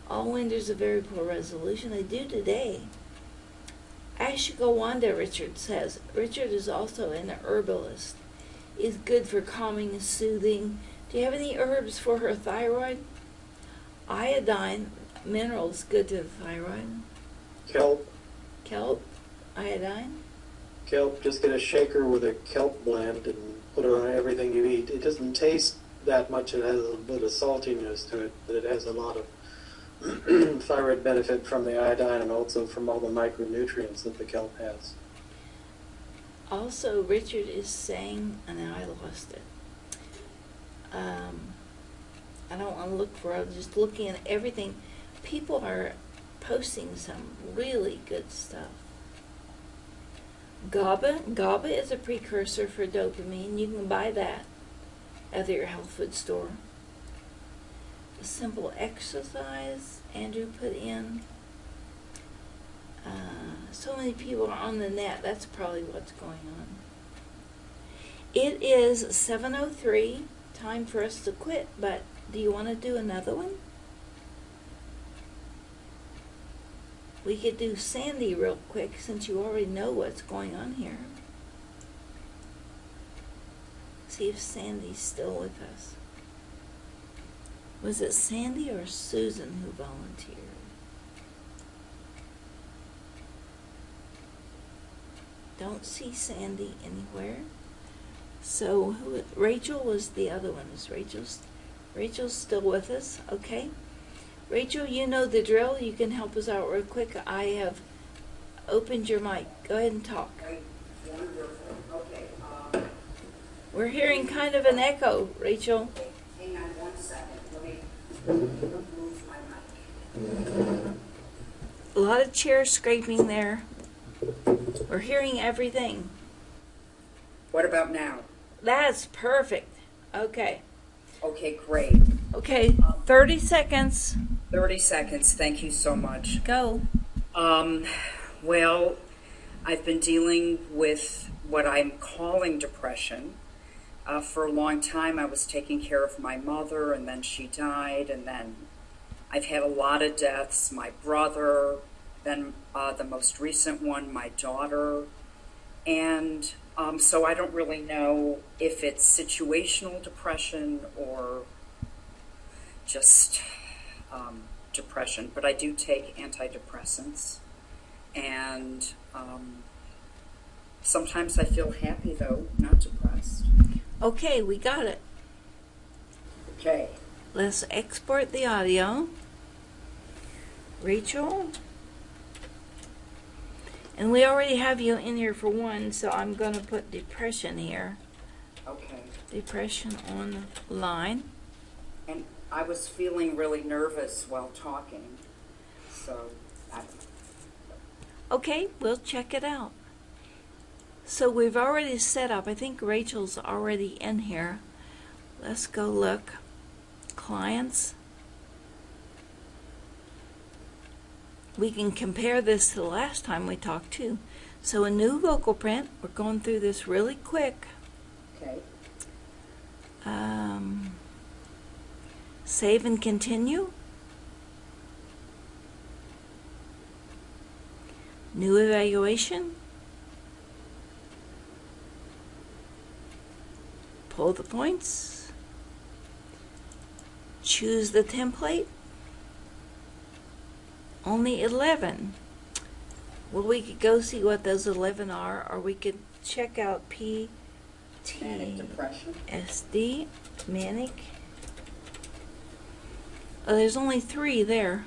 All windows of very poor resolution. They do today. Ashwagandha, Richard says. Richard is also an herbalist. Is good for calming and soothing. Do you have any herbs for her thyroid? Iodine, minerals good to the thyroid. Kelp. Kelp, iodine. Kelp, just get a shaker with a kelp blend and put it on everything you eat. It doesn't taste that much. It has a bit of saltiness to it, but it has a lot of thyroid benefit from the iodine and also from all the micronutrients that the kelp has. Also, Richard is saying, and now I lost it. I don't want to look for it. I'm just looking at everything. People are posting some really good stuff. GABA is a precursor for dopamine. You can buy that at your health food store. Simple exercise, Andrew put in. So many people are on the net. That's probably what's going on. It is 7:03. Time for us to quit, but do you want to do another one? We could do Sandy real quick since you already know what's going on here. See if Sandy's still with us. Was it Sandy or Susan who volunteered? Don't see Sandy anywhere. So Rachel was the other one. Is Rachel's still with us? Okay. Rachel, you know the drill. You can help us out real quick. I have opened your mic. Go ahead and talk. Wonderful. Okay. We're hearing kind of an echo, Rachel. Hang on 1 second. Let me move my mic. A lot of chair scraping there. We're hearing everything. What about now? That's perfect. Okay. Okay, great. Okay, 30 seconds. 30 seconds. Thank you so much. Go. Well, I've been dealing with what I'm calling depression. For a long time, I was taking care of my mother, and then she died, and then I've had a lot of deaths. My brother, then the most recent one, my daughter. And so I don't really know if it's situational depression or just depression, but I do take antidepressants. And sometimes I feel happy, though, not depressed. Okay, we got it. Okay. Let's export the audio. Rachel? And we already have you in here for one, so I'm going to put depression here. Okay. Depression on the line. And I was feeling really nervous while talking, so Okay, we'll check it out. So we've already set up, I think Rachel's already in here. Let's go look. Clients. We can compare this to the last time we talked too. So a new vocal print, we're going through this really quick. Okay. Save and continue. New evaluation. Pull the points. Choose the template. Only 11. Well, we could go see what those 11 are, or we could check out Manic depression. PTSD, manic. Oh, there's only 3 there.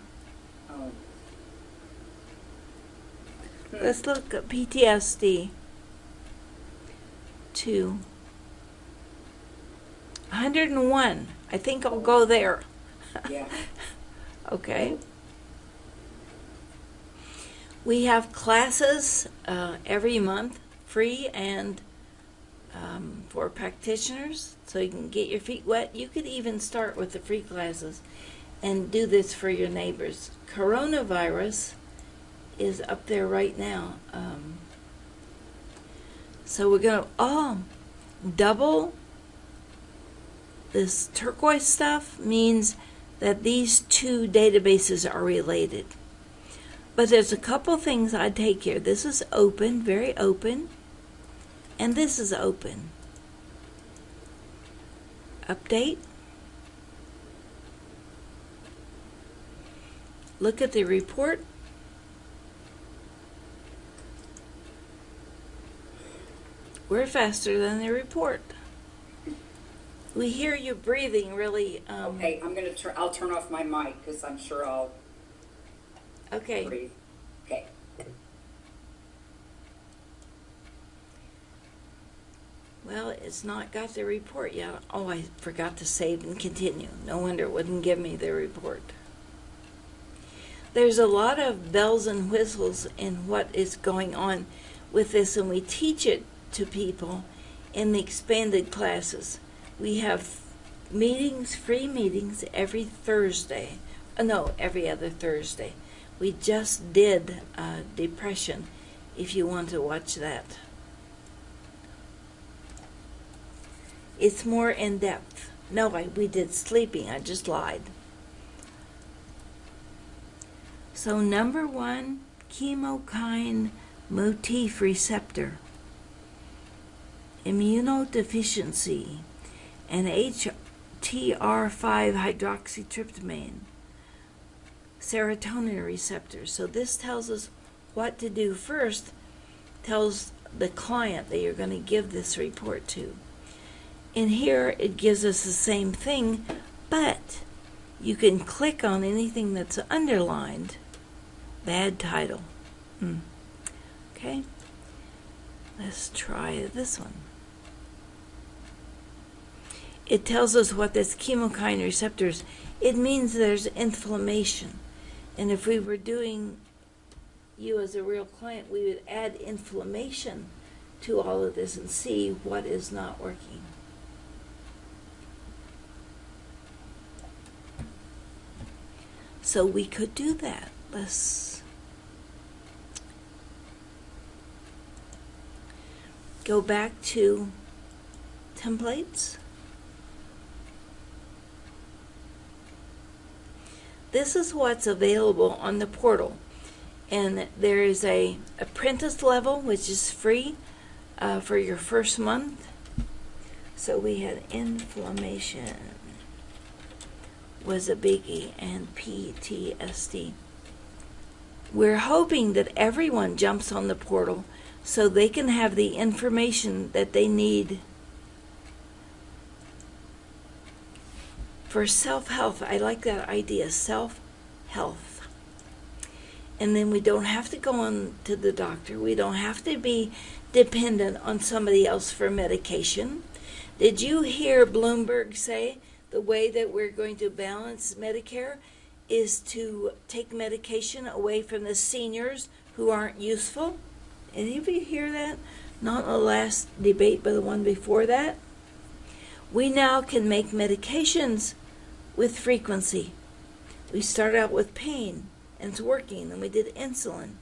Oh. Let's look at PTSD. 2. 101. I think I'll go there. Yeah. Okay. We have classes every month, free and for practitioners, so you can get your feet wet. You could even start with the free classes and do this for your neighbors. Coronavirus is up there right now. So we're going to double this turquoise stuff means that these 2 databases are related. But there's a couple things I'd take here. This is open, very open, and this is open. Update. Look at the report. We're faster than the report. We hear you breathing really. Okay, I'll turn off my mic because I'm sure I'll Okay. breathe. Okay. Well, it's not got the report yet. Oh, I forgot to save and continue. No wonder it wouldn't give me the report. There's a lot of bells and whistles in what is going on with this, and we teach it to people in the expanded classes. We have meetings, free meetings every Thursday. No, every other Thursday. We just did depression, if you want to watch that. It's more in depth. No, we did sleeping. I just lied. So number 1, chemokine motif receptor, immunodeficiency, and HTR5-hydroxytryptamine, serotonin receptors. So this tells us what to do first, tells the client that you're going to give this report to. In here, it gives us the same thing, but you can click on anything that's underlined. Bad title. Okay. Let's try this one. It tells us what this chemokine receptors, it means there's inflammation. And if we were doing you as a real client, we would add inflammation to all of this and see what is not working. So we could do that. Let's go back to templates. This is what's available on the portal. And there is a apprentice level, which is free for your first month. So we had inflammation was a biggie, and PTSD. We're hoping that everyone jumps on the portal so they can have the information that they need for self-health. I like that idea, self-health. And then we don't have to go on to the doctor. We don't have to be dependent on somebody else for medication. Did you hear Bloomberg say the way that we're going to balance Medicare is to take medication away from the seniors who aren't useful? Any of you hear that? Not in the last debate, but the one before that. We now can make medications with frequency. We start out with pain, and it's working, and we did insulin.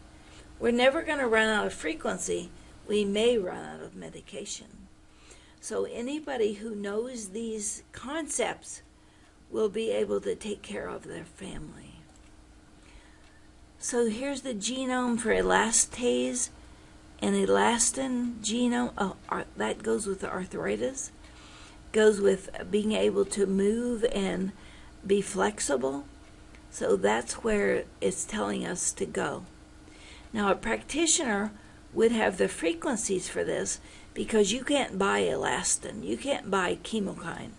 We're never going to run out of frequency. We may run out of medication. So anybody who knows these concepts will be able to take care of their family. So here's the genome for elastase and elastin genome. That goes with the arthritis. Goes with being able to move and be flexible. So that's where it's telling us to go. Now a practitioner would have the frequencies for this because you can't buy elastin. You can't buy chemokine.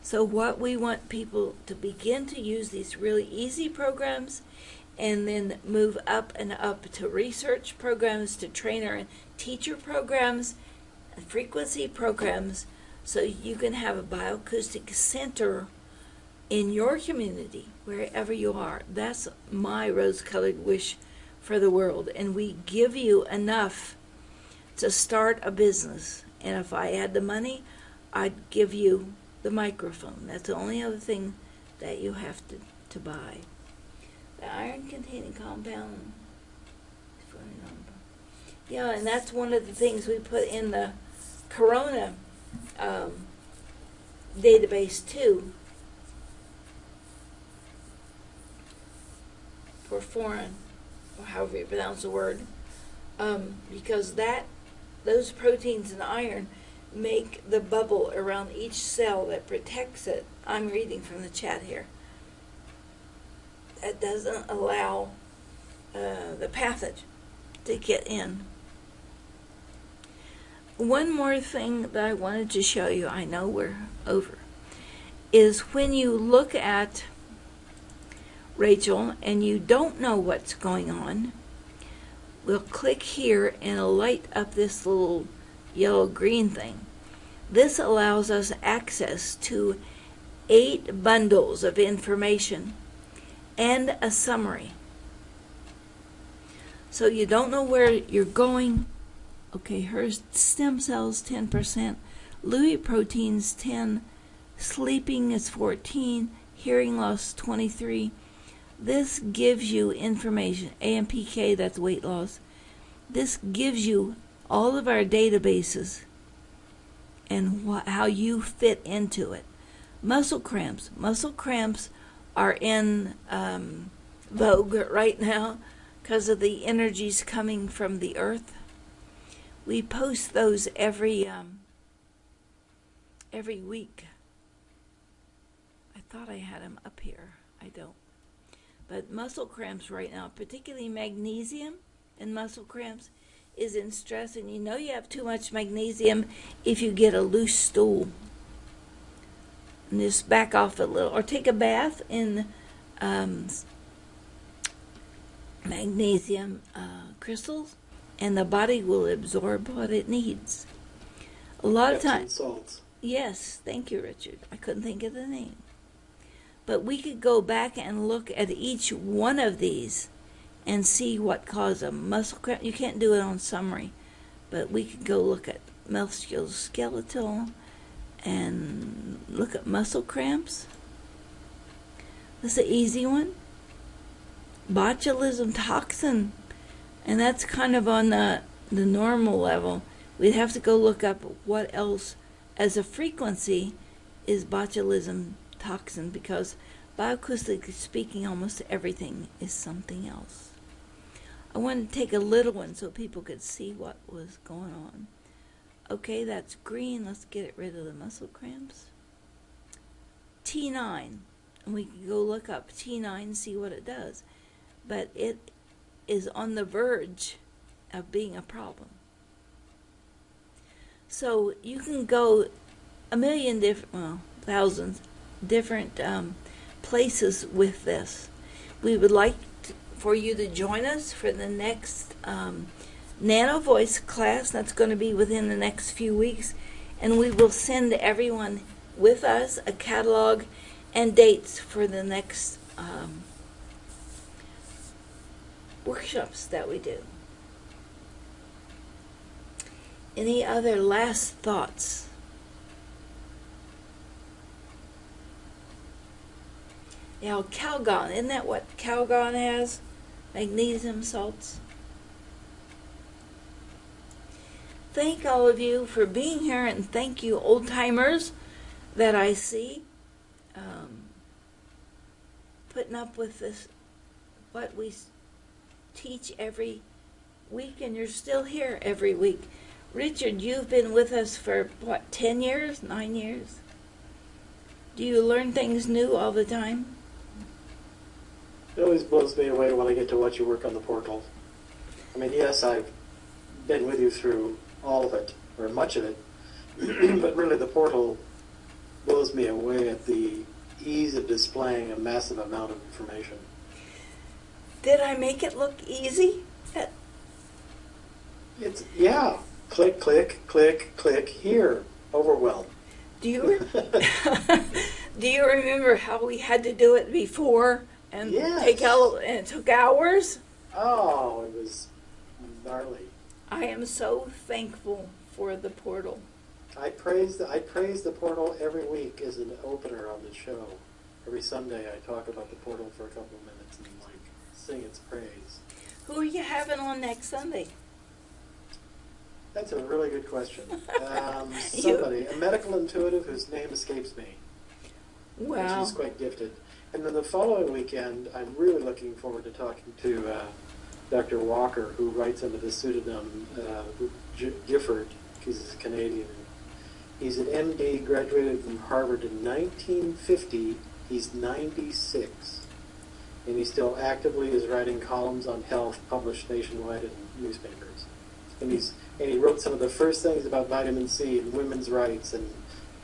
So what we want people to begin to use these really easy programs and then move up and up to research programs, to trainer and teacher programs, and frequency programs, so you can have a bioacoustic center in your community, wherever you are. That's my rose-colored wish for the world. And we give you enough to start a business. And if I had the money, I'd give you the microphone. That's the only other thing that you have to buy. The iron-containing compound. Yeah, and that's one of the things we put in the Corona database too, for foreign, or however you pronounce the word, because those proteins in iron make the bubble around each cell that protects it. I'm reading from the chat here. That doesn't allow the pathogen to get in. One more thing that I wanted to show you, I know we're over, is when you look at Rachel and you don't know what's going on, we'll click here and it'll light up this little yellow-green thing. This allows us access to 8 bundles of information and a summary. So you don't know where you're going. Okay, her stem cells 10%, Lewy proteins 10, sleeping is 14, hearing loss 23. This gives you information. AMPK, that's weight loss. This gives you all of our databases and how you fit into it. Muscle cramps. Muscle cramps are in vogue right now because of the energies coming from the earth. We post those every week. I thought I had them up here. I don't. But muscle cramps right now, particularly magnesium and muscle cramps, is in stress. And you know you have too much magnesium if you get a loose stool. And just back off a little. Or take a bath in magnesium crystals, and the body will absorb what it needs. A lot of times. Salts. Yes, thank you, Richard. I couldn't think of the name. But we could go back and look at each one of these and see what caused a muscle cramp. You can't do it on summary, but we could go look at musculoskeletal and look at muscle cramps. This is an easy one. Botulism toxin, and that's kind of on the normal level. We'd have to go look up what else as a frequency is botulism toxin, because bioacoustically speaking, almost everything is something else. I wanted to take a little one so people could see what was going on. Okay, that's green. Let's get rid of the muscle cramps. T9, and we can go look up T9 and see what it does. But it is on the verge of being a problem. So you can go a million different, well, thousands different places with this. We would like for you to join us for the next Nano Voice class. That's going to be within the next few weeks, and we will send everyone with us a catalog and dates for the next workshops that we do. Any other last thoughts? Yeah, Calgon. Isn't that what Calgon has? Magnesium salts. Thank all of you for being here, and thank you, old timers that I see, putting up with this, what we teach every week, and you're still here every week. Richard, you've been with us for, what, 10 years, 9 years? Do you learn things new all the time? It always blows me away when I get to watch you work on the portal. I mean, yes, I've been with you through all of it, or much of it, but really the portal blows me away at the ease of displaying a massive amount of information. Did I make it look easy? It's, yeah, click, click, click, click, here, overwhelmed. Do you do you remember how we had to do it before and Yes. and it took hours? Oh, it was gnarly. I am so thankful for the portal. I praise the portal every week as an opener on the show. Every Sunday I talk about the portal for a couple of minutes and like sing its praise. Who are you having on next Sunday? That's a really good question. Somebody, a medical intuitive whose name escapes me. Wow. She's quite gifted. And then the following weekend, I'm really looking forward to talking to Dr. Walker, who writes under the pseudonym Gifford. He's a Canadian. He's an MD, graduated from Harvard in 1950. He's 96. And he still actively is writing columns on health published nationwide in newspapers. And he wrote some of the first things about vitamin C and women's rights, and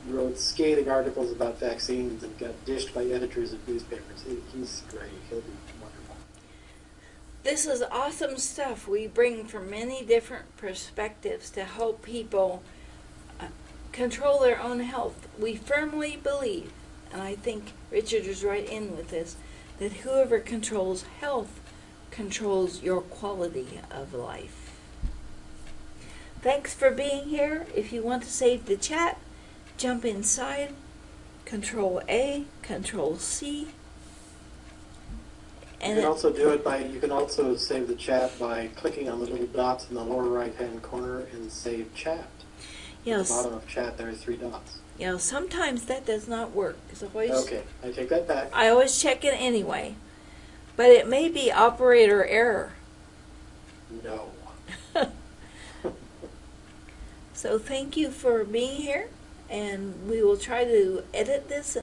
wrote scathing articles about vaccines, and got dished by editors of newspapers. He's great. He'll be wonderful. This is awesome stuff we bring from many different perspectives to help people control their own health. We firmly believe, and I think Richard is right in with this, that whoever controls health controls your quality of life. Thanks for being here. If you want to save the chat, jump inside, Control A, Control C. You can also do it by, you can also save the chat by clicking on the little dots in the lower right-hand corner and save chat. Yes. At the bottom of chat, there are 3 dots. Sometimes that does not work. Okay, I take that back. I always check it anyway. But it may be operator error. No. So thank you for being here, and we will try to edit this